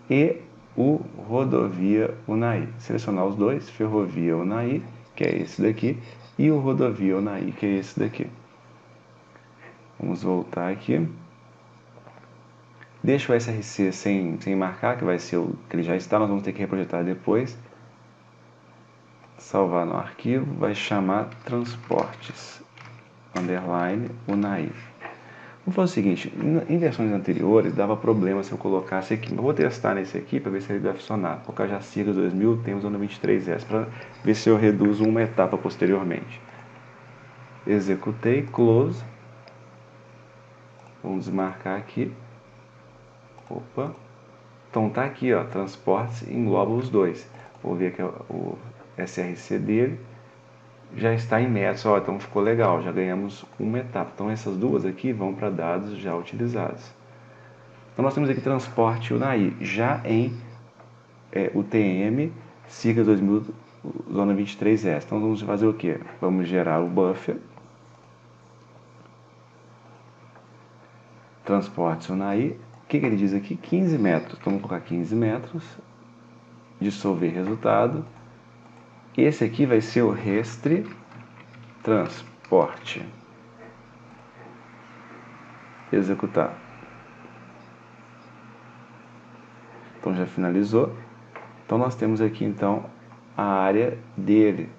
e o rodovia Unai. Selecionar os dois, ferrovia Unai, que é esse daqui, e o rodovia Unai, que é esse daqui. Vamos voltar aqui. Deixa o SRC sem marcar, que vai ser o que ele já está, nós vamos ter que reprojetar depois. Salvar no arquivo, vai chamar transportes, underline, Unai. Vamos fazer o seguinte, em versões anteriores dava problema se eu colocasse aqui, mas vou testar nesse aqui para ver se ele vai funcionar. Vou colocar já Siga 2000, temos o 23S, para ver se eu reduzo uma etapa posteriormente. Executei, close. Vamos desmarcar aqui. Opa. Então tá aqui, ó, transportes engloba os dois. Vou ver que o SRC dele já está em metros, ó, então ficou legal, já ganhamos uma etapa. Então essas duas aqui vão para dados já utilizados. Então nós temos aqui transporte Unai, já em UTM Siga 2000 zona 23S. Então vamos fazer o que? Vamos gerar o buffer. Transporte Unai. O que ele diz aqui? 15 metros. Então vamos colocar 15 metros. Dissolver resultado. Esse aqui vai ser o restre transporte. Executar. Então já finalizou. Então nós temos aqui então a área dele.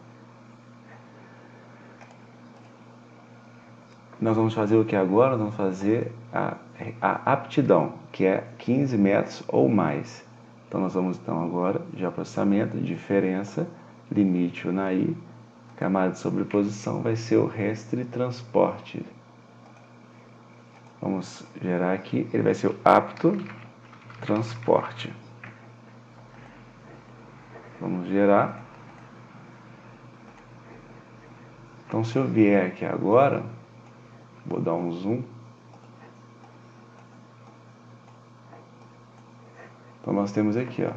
Nós vamos fazer o que agora? Nós vamos fazer a aptidão, que é 15 metros ou mais. Então nós vamos então agora, já processamento, diferença, limite Unai, camada de sobreposição vai ser o restre transporte. Vamos gerar aqui, ele vai ser o apto transporte. Vamos gerar. Então se eu vier aqui agora, vou dar um zoom. Então nós temos aqui, ó,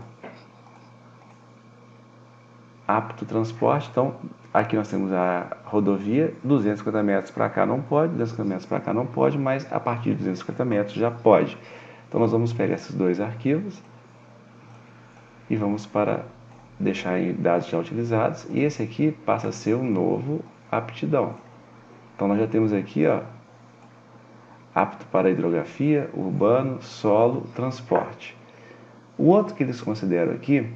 apto transporte. Então aqui nós temos a rodovia, 250 metros para cá não pode, 250 metros para cá não pode, mas a partir de 250 metros já pode. Então nós vamos pegar esses dois arquivos e vamos para deixar em dados já utilizados, e esse aqui passa a ser um novo aptidão. Então nós já temos aqui, ó, apto para hidrografia, urbano, solo, transporte. O outro que eles consideram aqui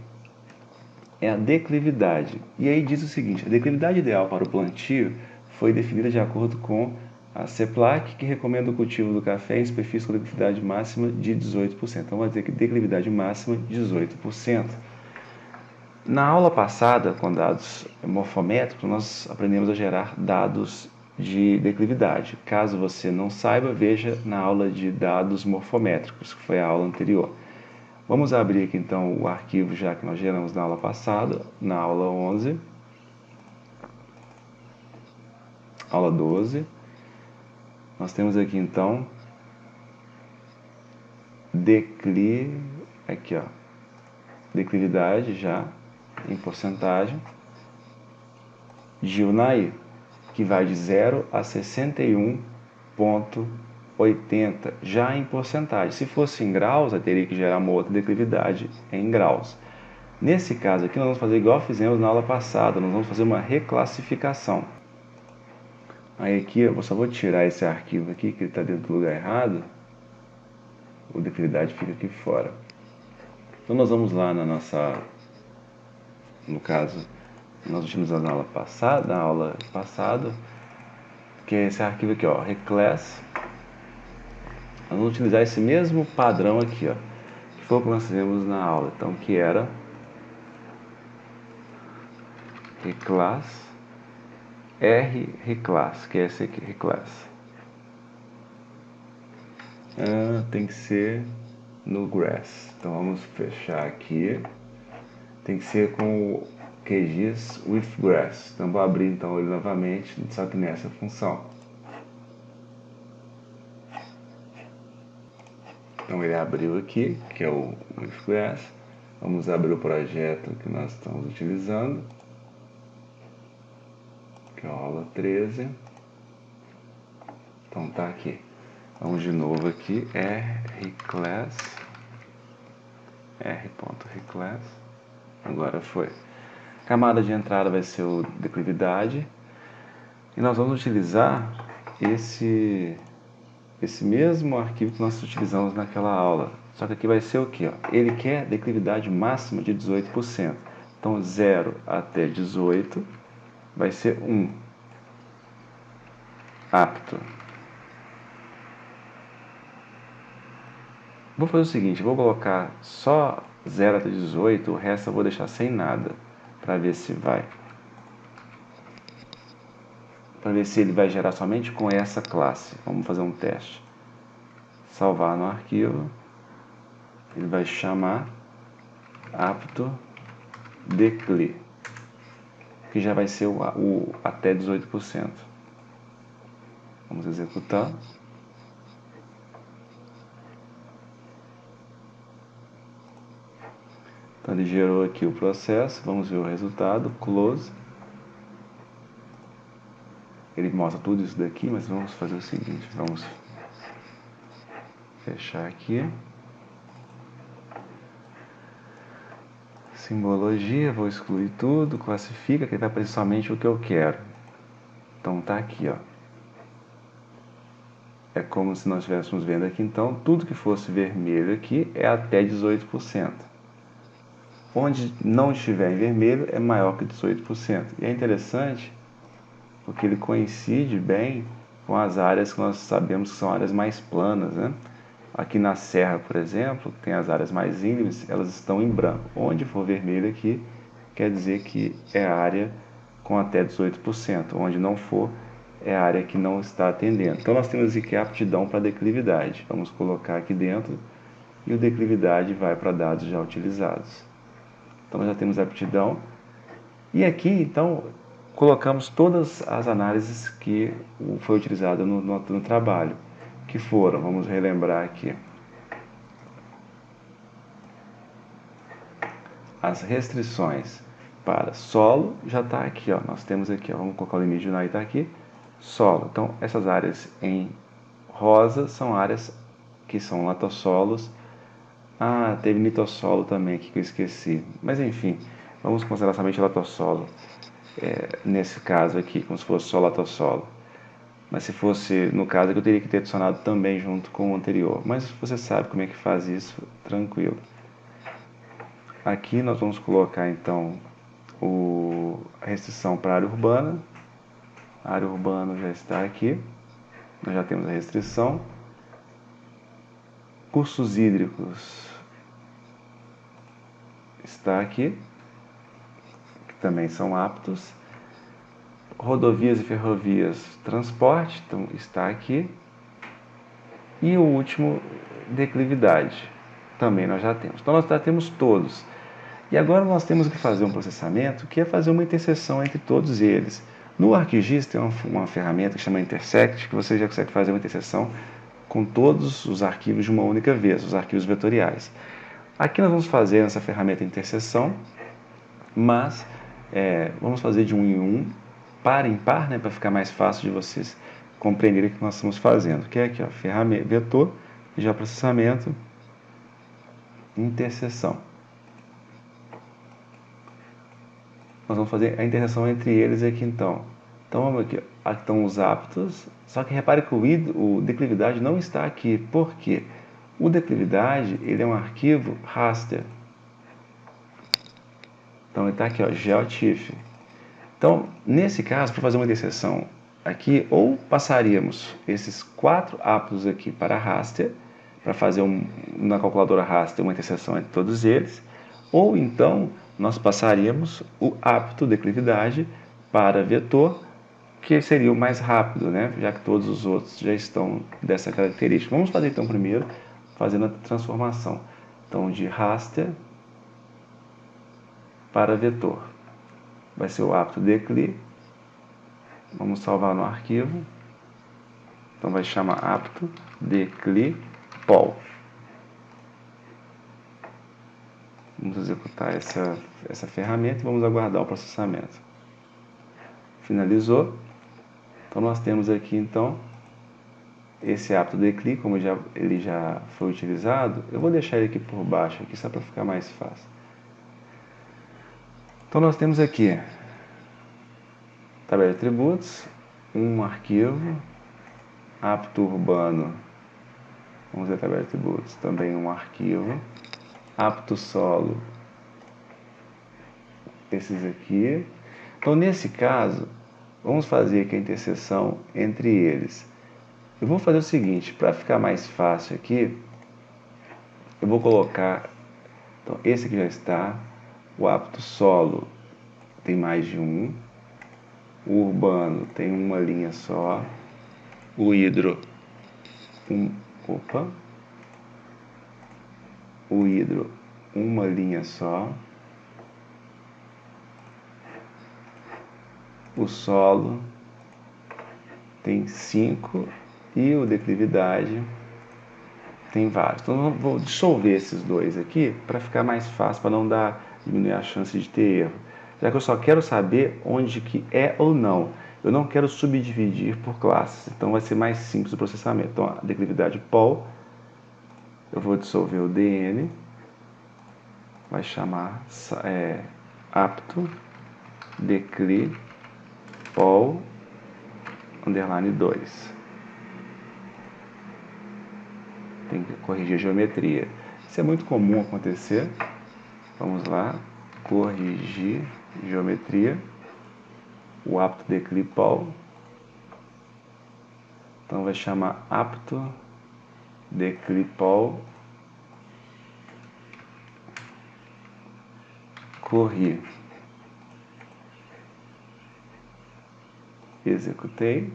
é a declividade. E aí diz o seguinte: a declividade ideal para o plantio foi definida de acordo com a CEPLAC, que recomenda o cultivo do café em superfície com declividade máxima de 18%. Então, vai dizer que declividade máxima de 18%. Na aula passada, com dados morfométricos, nós aprendemos a gerar dados de declividade. Caso você não saiba, veja na aula de dados morfométricos, que foi a aula anterior. Vamos abrir aqui então o arquivo já que nós geramos na aula passada, na aula 11, aula 12. Nós temos aqui então declividade já em porcentagem de Unai, que vai de 0 a 61,80 já em porcentagem. Se fosse em graus, eu teria que gerar uma outra declividade em graus. Nesse caso aqui, nós vamos fazer igual fizemos na aula passada, nós vamos fazer uma reclassificação. Aí aqui, eu só vou tirar esse arquivo aqui, que ele está dentro do lugar errado. A declividade fica aqui fora. Então nós vamos lá na nossa, no caso, nós utilizamos na aula passada, que é esse arquivo aqui, ó, reclass. Nós vamos utilizar esse mesmo padrão aqui, ó, que foi o que nós fizemos na aula, então, que era reclass, reclass, que é esse aqui, reclass. Tem que ser no grass. Então vamos fechar aqui. Tem que ser com o QGIS with grass. Então vou abrir então ele novamente, só que nessa função. Então ele abriu aqui, que é o with grass. Vamos abrir o projeto que nós estamos utilizando, que é a aula 13. Então tá aqui. Vamos de novo aqui, reclass, r.reclass, agora foi. Camada de entrada vai ser o declividade, e nós vamos utilizar esse mesmo arquivo que nós utilizamos naquela aula, só que aqui vai ser o que? Ele quer declividade máxima de 18%, então 0 até 18 vai ser 1, apto. Vou fazer o seguinte, vou colocar só 0 até 18, o resto eu vou deixar sem nada, para ver se vai. Para ver se ele vai gerar somente com essa classe. Vamos fazer um teste. Salvar no arquivo. Ele vai chamar apto decli, que já vai ser o até 18%. Vamos executar. Então ele gerou aqui o processo, vamos ver o resultado, close. Ele mostra tudo isso daqui, mas vamos fazer o seguinte, vamos fechar aqui. Simbologia, vou excluir tudo, classifica, que vai aparecer somente o que eu quero. Então tá aqui, ó. É como se nós estivéssemos vendo aqui, então, tudo que fosse vermelho aqui é até 18%. Onde não estiver em vermelho é maior que 18%. E é interessante porque ele coincide bem com as áreas que nós sabemos que são áreas mais planas, né? Aqui na serra, por exemplo, tem as áreas mais íngremes, elas estão em branco. Onde for vermelho aqui, quer dizer que é área com até 18%. Onde não for, é a área que não está atendendo. Então nós temos aqui a aptidão para declividade. Vamos colocar aqui dentro e o declividade vai para dados já utilizados. Então nós já temos a aptidão. E aqui, então, colocamos todas as análises que foi utilizada no trabalho, que foram, vamos relembrar aqui, as restrições para solo, já está aqui, ó, nós temos aqui, ó, vamos colocar o limite de Unai, está aqui, solo. Então, essas áreas em rosa são áreas que são latossolos. Teve nitossolo também aqui que eu esqueci, mas enfim, vamos considerar somente latossolo. Nesse caso aqui, como se fosse só latossolo. Mas se fosse, no caso aqui, eu teria que ter adicionado também junto com o anterior. Mas você sabe como é que faz isso, tranquilo. Aqui nós vamos colocar então a restrição para a área urbana. A área urbana já está aqui. Nós já temos a restrição. Cursos hídricos está aqui, que também são aptos. Rodovias e ferrovias, transporte, então está aqui. E o último, declividade, também nós já temos. Então nós já temos todos. E agora nós temos que fazer um processamento que é fazer uma interseção entre todos eles. No ArcGIS tem uma ferramenta que chama Intersect, que você já consegue fazer uma interseção com todos os arquivos de uma única vez, os arquivos vetoriais. Aqui nós vamos fazer essa ferramenta interseção, mas vamos fazer de um em um, par em par, né, para ficar mais fácil de vocês compreenderem o que nós estamos fazendo. Que é aqui, ó, ferramenta, vetor, já processamento, interseção. Nós vamos fazer a interseção entre eles aqui então. Então vamos aqui, aqui estão os aptos, só que repare que o declividade não está aqui. Por quê? O declividade ele é um arquivo raster. Então ele está aqui, ó, GeoTIFF. Então, nesse caso, para fazer uma interseção aqui, ou passaríamos esses 4 aptos aqui para raster, para fazer na calculadora raster uma interseção entre todos eles, ou então nós passaríamos o apto declividade para vetor, que seria o mais rápido, né? Já que todos os outros já estão dessa característica. Vamos fazer então primeiro, fazendo a transformação. Então, de raster para vetor. Vai ser o apto decli. Vamos salvar no arquivo. Então vai chamar apto decli pol. Vamos executar essa ferramenta e vamos aguardar o processamento. Finalizou. Então nós temos aqui então esse apto decli, como ele já foi utilizado, eu vou deixar ele aqui por baixo aqui só para ficar mais fácil. Então nós temos aqui tabela de atributos, um arquivo, apto urbano, vamos ver a tabela de atributos, também um arquivo, apto solo, esses aqui. Então nesse caso, vamos fazer aqui a interseção entre eles. Eu vou fazer o seguinte, para ficar mais fácil aqui, eu vou colocar, então esse aqui já está, o apto solo tem mais de um, o urbano tem uma linha só, o hidro, o hidro, uma linha só, o solo tem 5 e o declividade tem vários. Então eu vou dissolver esses dois aqui para ficar mais fácil, para não diminuir a chance de ter erro. Já que eu só quero saber onde que é ou não. Eu não quero subdividir por classes. Então vai ser mais simples o processamento. Então a declividade pol, eu vou dissolver o DN, vai chamar apto decli pol underline 2. Tem que corrigir a geometria. Isso é muito comum acontecer. Vamos lá, corrigir geometria, o apto decli pol. Então vai chamar apto decli pol corri. Executei.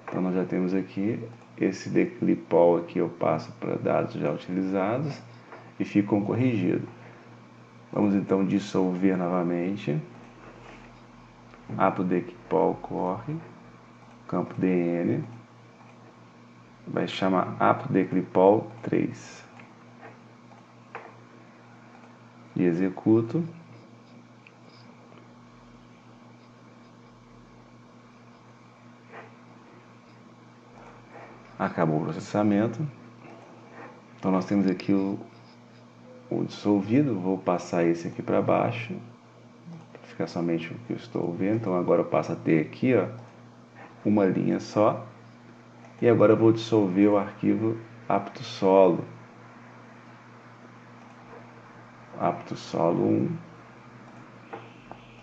Então nós já temos aqui esse decli pol aqui, eu passo para dados já utilizados e ficam corrigidos. Vamos então dissolver novamente. Apto decli pol corre, campo DN, vai chamar apto decli pol 3. E executo. Acabou o processamento. Então nós temos aqui o dissolvido. Vou passar esse aqui para baixo, para ficar somente o que eu estou vendo. Então agora eu passo a ter aqui, ó, uma linha só. E agora eu vou dissolver o arquivo apto solo. Apto solo 1,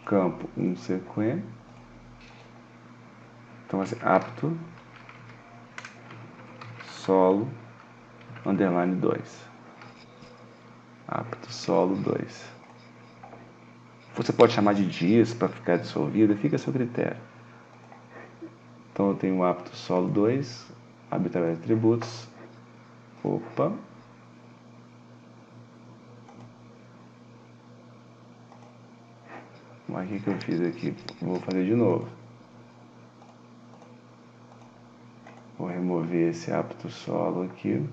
campo 1 sequen. Então vai ser apto solo underline 2. Apto solo 2. Você pode chamar de dias para ficar dissolvido, fica a seu critério. Então eu tenho o apto solo 2, arbitrários atributos. Opa. Mas o que eu fiz aqui? Vou fazer de novo. Vou remover esse apto solo aqui.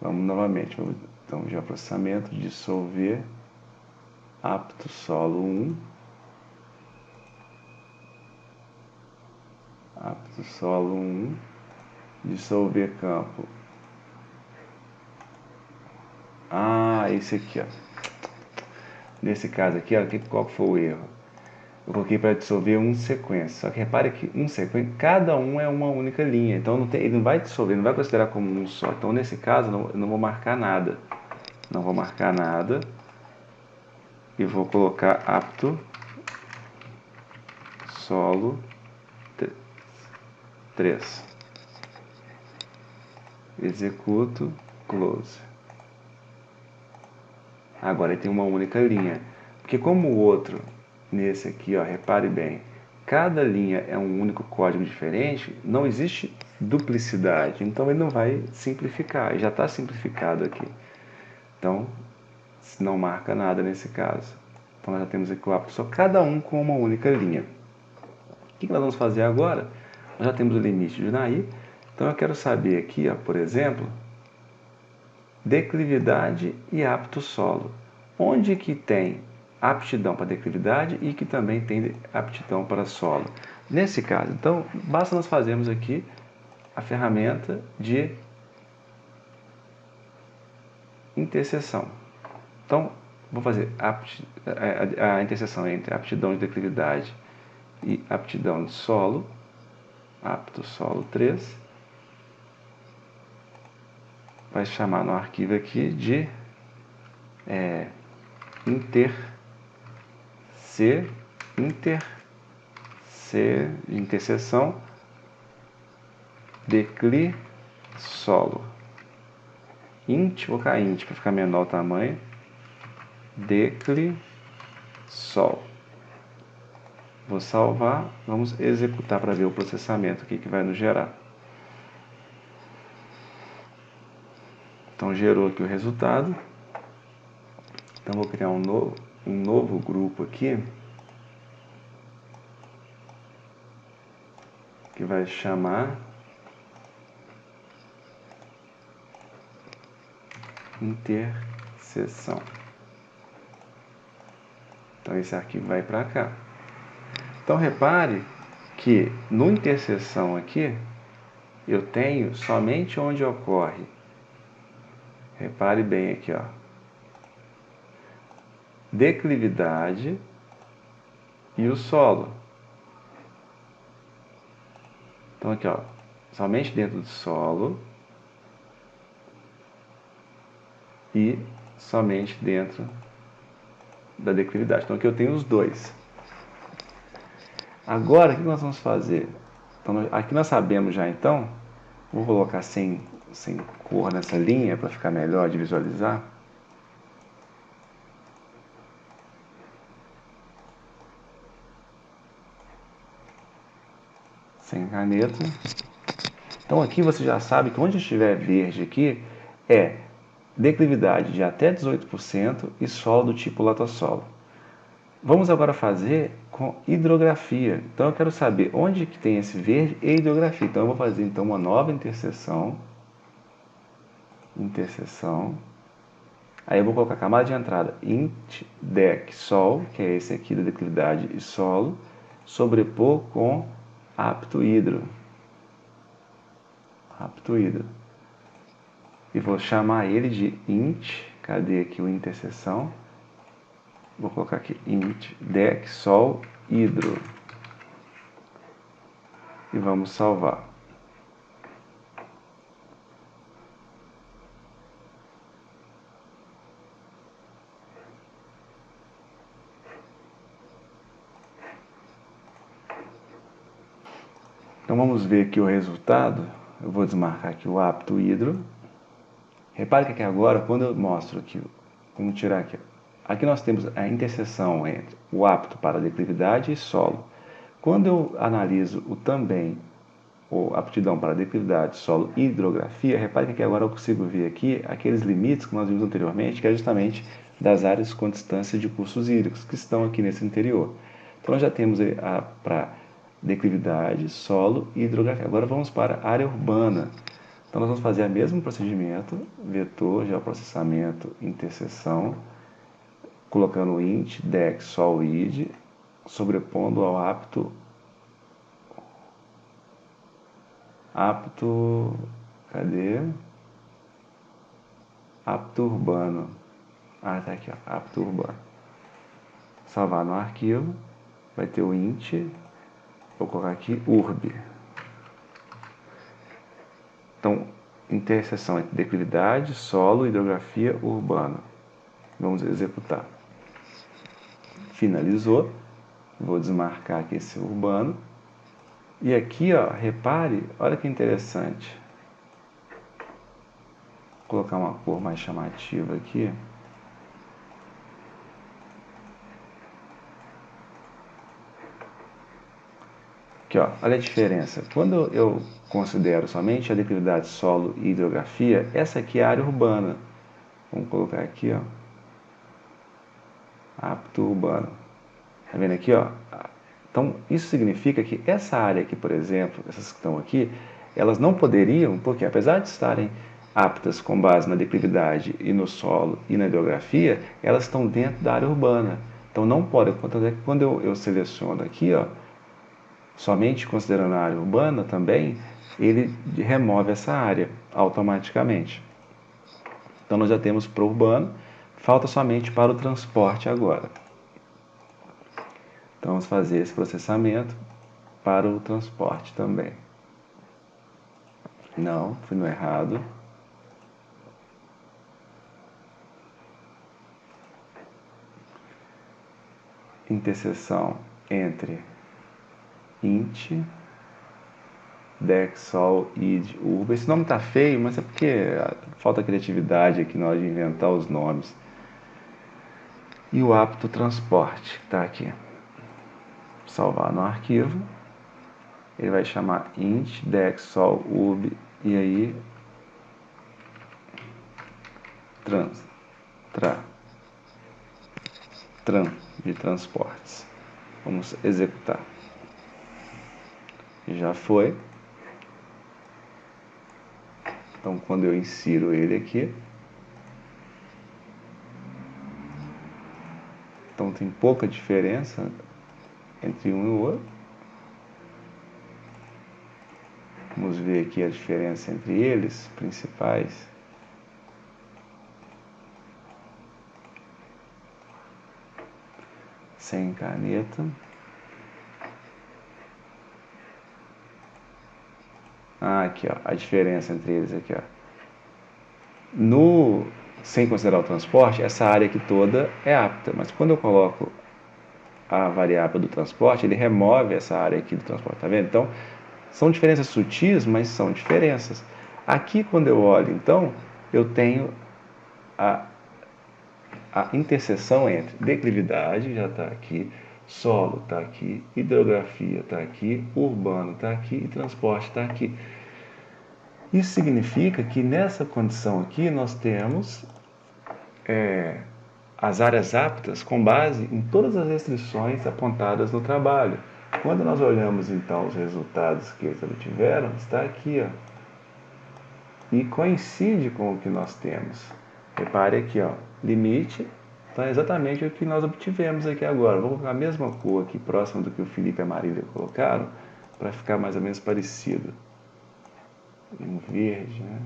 Vamos novamente. Então, de processamento, dissolver apto solo 1. Apto solo 1. Dissolver campo. Esse aqui, ó. Nesse caso aqui, ó, qual foi o erro? Eu coloquei para dissolver um sequência. Só que repare que um sequência, cada um é uma única linha. Então ele não vai dissolver, não vai considerar como um só. Então nesse caso eu não vou marcar nada. Não vou marcar nada. E vou colocar apto solo 3. Executo, close. Agora ele tem uma única linha. Porque como o outro, nesse aqui, ó, repare bem, cada linha é um único código diferente, não existe duplicidade. Então ele não vai simplificar, já está simplificado aqui. Então, não marca nada nesse caso. Então nós já temos aqui o apto só, cada um com uma única linha. O que nós vamos fazer agora? Nós já temos o limite de Nair. Então eu quero saber aqui, ó, por exemplo, declividade e apto solo. Onde que tem aptidão para declividade e que também tem aptidão para solo? Nesse caso, então, basta nós fazermos aqui a ferramenta de interseção. Então, vou fazer a interseção entre aptidão de declividade e aptidão de solo, apto solo 3. Vai chamar no arquivo aqui de interseção decli solo. Int, vou colocar int para ficar menor o tamanho. Decli sol. Vou salvar, vamos executar para ver o processamento aqui que vai nos gerar. Então gerou aqui o resultado. Então vou criar um novo grupo aqui, que vai chamar interseção. Então esse arquivo vai para cá. Então repare que no interseção aqui eu tenho somente onde ocorre. Repare bem aqui, ó. Declividade e o solo. Então aqui, ó, somente dentro do solo e somente dentro da declividade. Então aqui eu tenho os dois. Agora o que nós vamos fazer? Então, aqui nós sabemos já, então, vou colocar sem cor nessa linha para ficar melhor de visualizar. Sem caneta. Então aqui você já sabe que onde estiver verde aqui é declividade de até 18% e solo do tipo latossolo. Vamos agora fazer com hidrografia. Então eu quero saber onde que tem esse verde e hidrografia. Então eu vou fazer então uma nova interseção. Aí eu vou colocar a camada de entrada int dec sol, que é esse aqui da declividade e solo, sobrepor com apto hidro. E vou chamar ele de int, cadê aqui o interseção? Vou colocar aqui int dec sol hidro. E vamos salvar. Então vamos ver aqui o resultado. Eu vou desmarcar aqui o apto hidro. Repare que aqui agora, quando eu mostro aqui, vamos tirar aqui. Aqui nós temos a interseção entre o apto para declividade e solo. Quando eu analiso o também, ou aptidão para declividade, solo e hidrografia, repare que aqui agora eu consigo ver aqui aqueles limites que nós vimos anteriormente, que é justamente das áreas com distância de cursos hídricos, que estão aqui nesse interior. Então nós já temos para declividade, solo e hidrografia. Agora vamos para a área urbana. Então nós vamos fazer o mesmo procedimento, vetor, geoprocessamento, interseção, colocando o int, dex, sol, id, sobrepondo ao apto, cadê? Apto urbano. Ah, tá aqui, ó, apto urbano. Salvar no arquivo, vai ter o int, vou colocar aqui urb. Então, interseção entre declividade, solo, hidrografia, urbano. Vamos executar. Finalizou. Vou desmarcar aqui esse urbano. E aqui, ó, repare, olha que interessante. Vou colocar uma cor mais chamativa aqui. Aqui, ó, olha a diferença. Quando eu considero somente a declividade, solo e hidrografia, essa aqui é a área urbana. Vamos colocar aqui, ó, apto urbano. Tá vendo aqui, ó? Então, isso significa que essa área aqui, por exemplo, essas que estão aqui, elas não poderiam, porque apesar de estarem aptas com base na declividade e no solo e na hidrografia, elas estão dentro da área urbana. Então, não pode, portanto, é que quando eu seleciono aqui, ó, somente considerando a área urbana também, ele remove essa área automaticamente. Então, nós já temos para o urbano, falta somente para o transporte agora. Então, vamos fazer esse processamento para o transporte também. Não, fui no errado. Interseção entre int, dex, sol, id, urba. Esse nome tá feio, mas é porque falta criatividade aqui na hora de inventar os nomes. E o apto transporte, que está aqui. Salvar no arquivo. Ele vai chamar int, dex, sol, urb, e aí de transportes. Vamos executar. Já foi. Então, quando eu insiro ele aqui, então tem pouca diferença entre um e o outro. Vamos ver aqui a diferença entre eles, principais. Sem caneta. Ah, aqui, ó, a diferença entre eles aqui, ó. Sem considerar o transporte, essa área aqui toda é apta, mas quando eu coloco a variável do transporte, ele remove essa área aqui do transporte, tá vendo? Então, são diferenças sutis, mas são diferenças. Aqui, quando eu olho, então, eu tenho a interseção entre declividade, já está aqui, solo está aqui, hidrografia está aqui, urbano está aqui e transporte está aqui. Isso significa que nessa condição aqui nós temos as áreas aptas com base em todas as restrições apontadas no trabalho. Quando nós olhamos então os resultados que eles obtiveram, está aqui, ó, e coincide com o que nós temos. Repare aqui, ó, limite, então é exatamente o que nós obtivemos aqui agora. Vou colocar a mesma cor aqui, próxima do que o Felipe e a Marília colocaram, para ficar mais ou menos parecido. Em verde, né?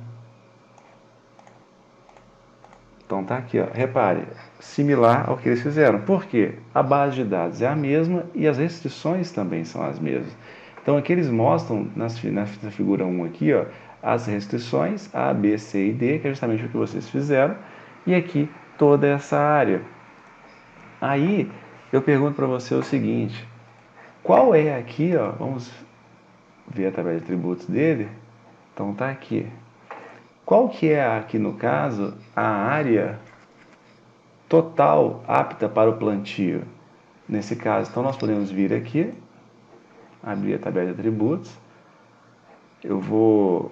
Então tá aqui, ó. Repare, similar ao que eles fizeram. Por quê? A base de dados é a mesma e as restrições também são as mesmas. Então aqui eles mostram na figura 1 aqui, ó, as restrições A, B, C e D, que é justamente o que vocês fizeram, e aqui toda essa área. Aí eu pergunto para você o seguinte: qual é aqui, ó, vamos ver a tabela de atributos dele. Então tá aqui. Qual que é aqui no caso a área total apta para o plantio? Nesse caso, então nós podemos vir aqui, abrir a tabela de atributos. Eu vou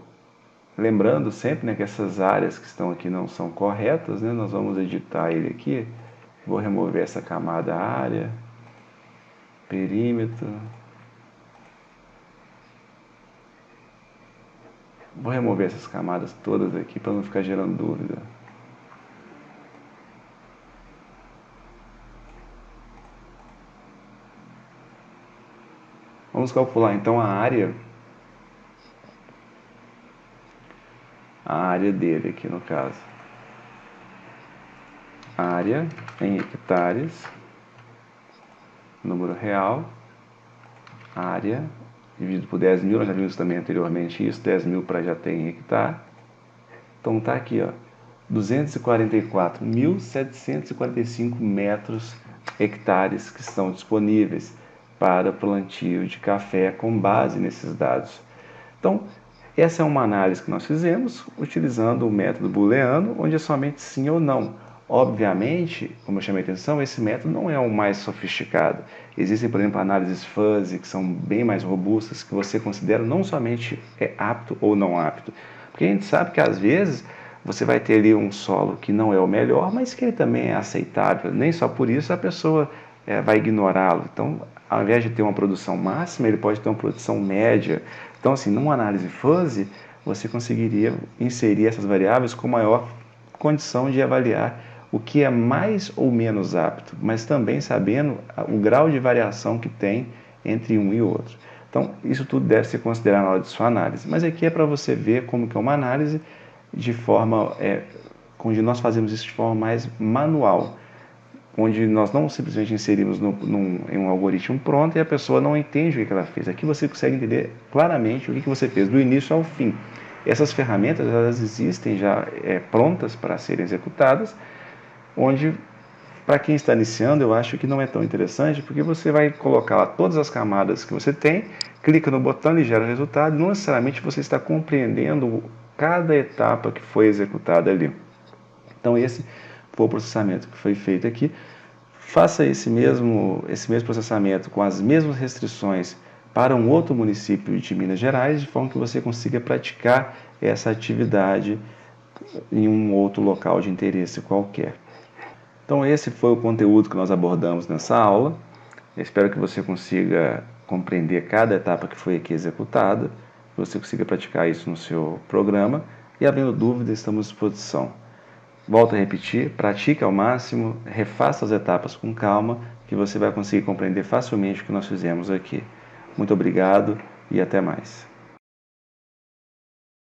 lembrando sempre, né, que essas áreas que estão aqui não são corretas, né? Nós vamos editar ele aqui. Vou remover essa camada área, perímetro. Vou remover essas camadas todas aqui para não ficar gerando dúvida. Vamos calcular então a área dele aqui no caso. Área em hectares, número real, área dividido por 10.000, nós já vimos também anteriormente isso, 10.000 para já ter em hectare. Então tá aqui, ó, 244.745 metros hectares que estão disponíveis para plantio de café com base nesses dados. Então, essa é uma análise que nós fizemos utilizando o método booleano, onde é somente sim ou não. Obviamente, como eu chamei a atenção, esse método não é o mais sofisticado. Existem, por exemplo, análises fuzzy, que são bem mais robustas, que você considera não somente apto ou não apto. Porque a gente sabe que, às vezes, você vai ter ali um solo que não é o melhor, mas que ele também é aceitável. Nem só por isso a pessoa vai ignorá-lo. Então, ao invés de ter uma produção máxima, ele pode ter uma produção média. Então, assim, numa análise fuzzy, você conseguiria inserir essas variáveis com maior condição de avaliar o que é mais ou menos apto, mas também sabendo o grau de variação que tem entre um e outro. Então, isso tudo deve ser considerado na hora de sua análise. Mas aqui é para você ver como que é uma análise de forma, onde nós fazemos isso de forma mais manual, onde nós não simplesmente inserimos em um algoritmo pronto e a pessoa não entende o que ela fez. Aqui você consegue entender claramente o que você fez, do início ao fim. Essas ferramentas, elas existem já prontas para serem executadas, onde, para quem está iniciando, eu acho que não é tão interessante, porque você vai colocar lá todas as camadas que você tem, clica no botão e gera o resultado, não necessariamente você está compreendendo cada etapa que foi executada ali. Então esse foi o processamento que foi feito aqui. Faça esse mesmo processamento com as mesmas restrições para um outro município de Minas Gerais, de forma que você consiga praticar essa atividade em um outro local de interesse qualquer. Então esse foi o conteúdo que nós abordamos nessa aula. Eu espero que você consiga compreender cada etapa que foi aqui executada, que você consiga praticar isso no seu programa, e havendo dúvidas, estamos à disposição. Volto a repetir, pratique ao máximo, refaça as etapas com calma, que você vai conseguir compreender facilmente o que nós fizemos aqui. Muito obrigado e até mais.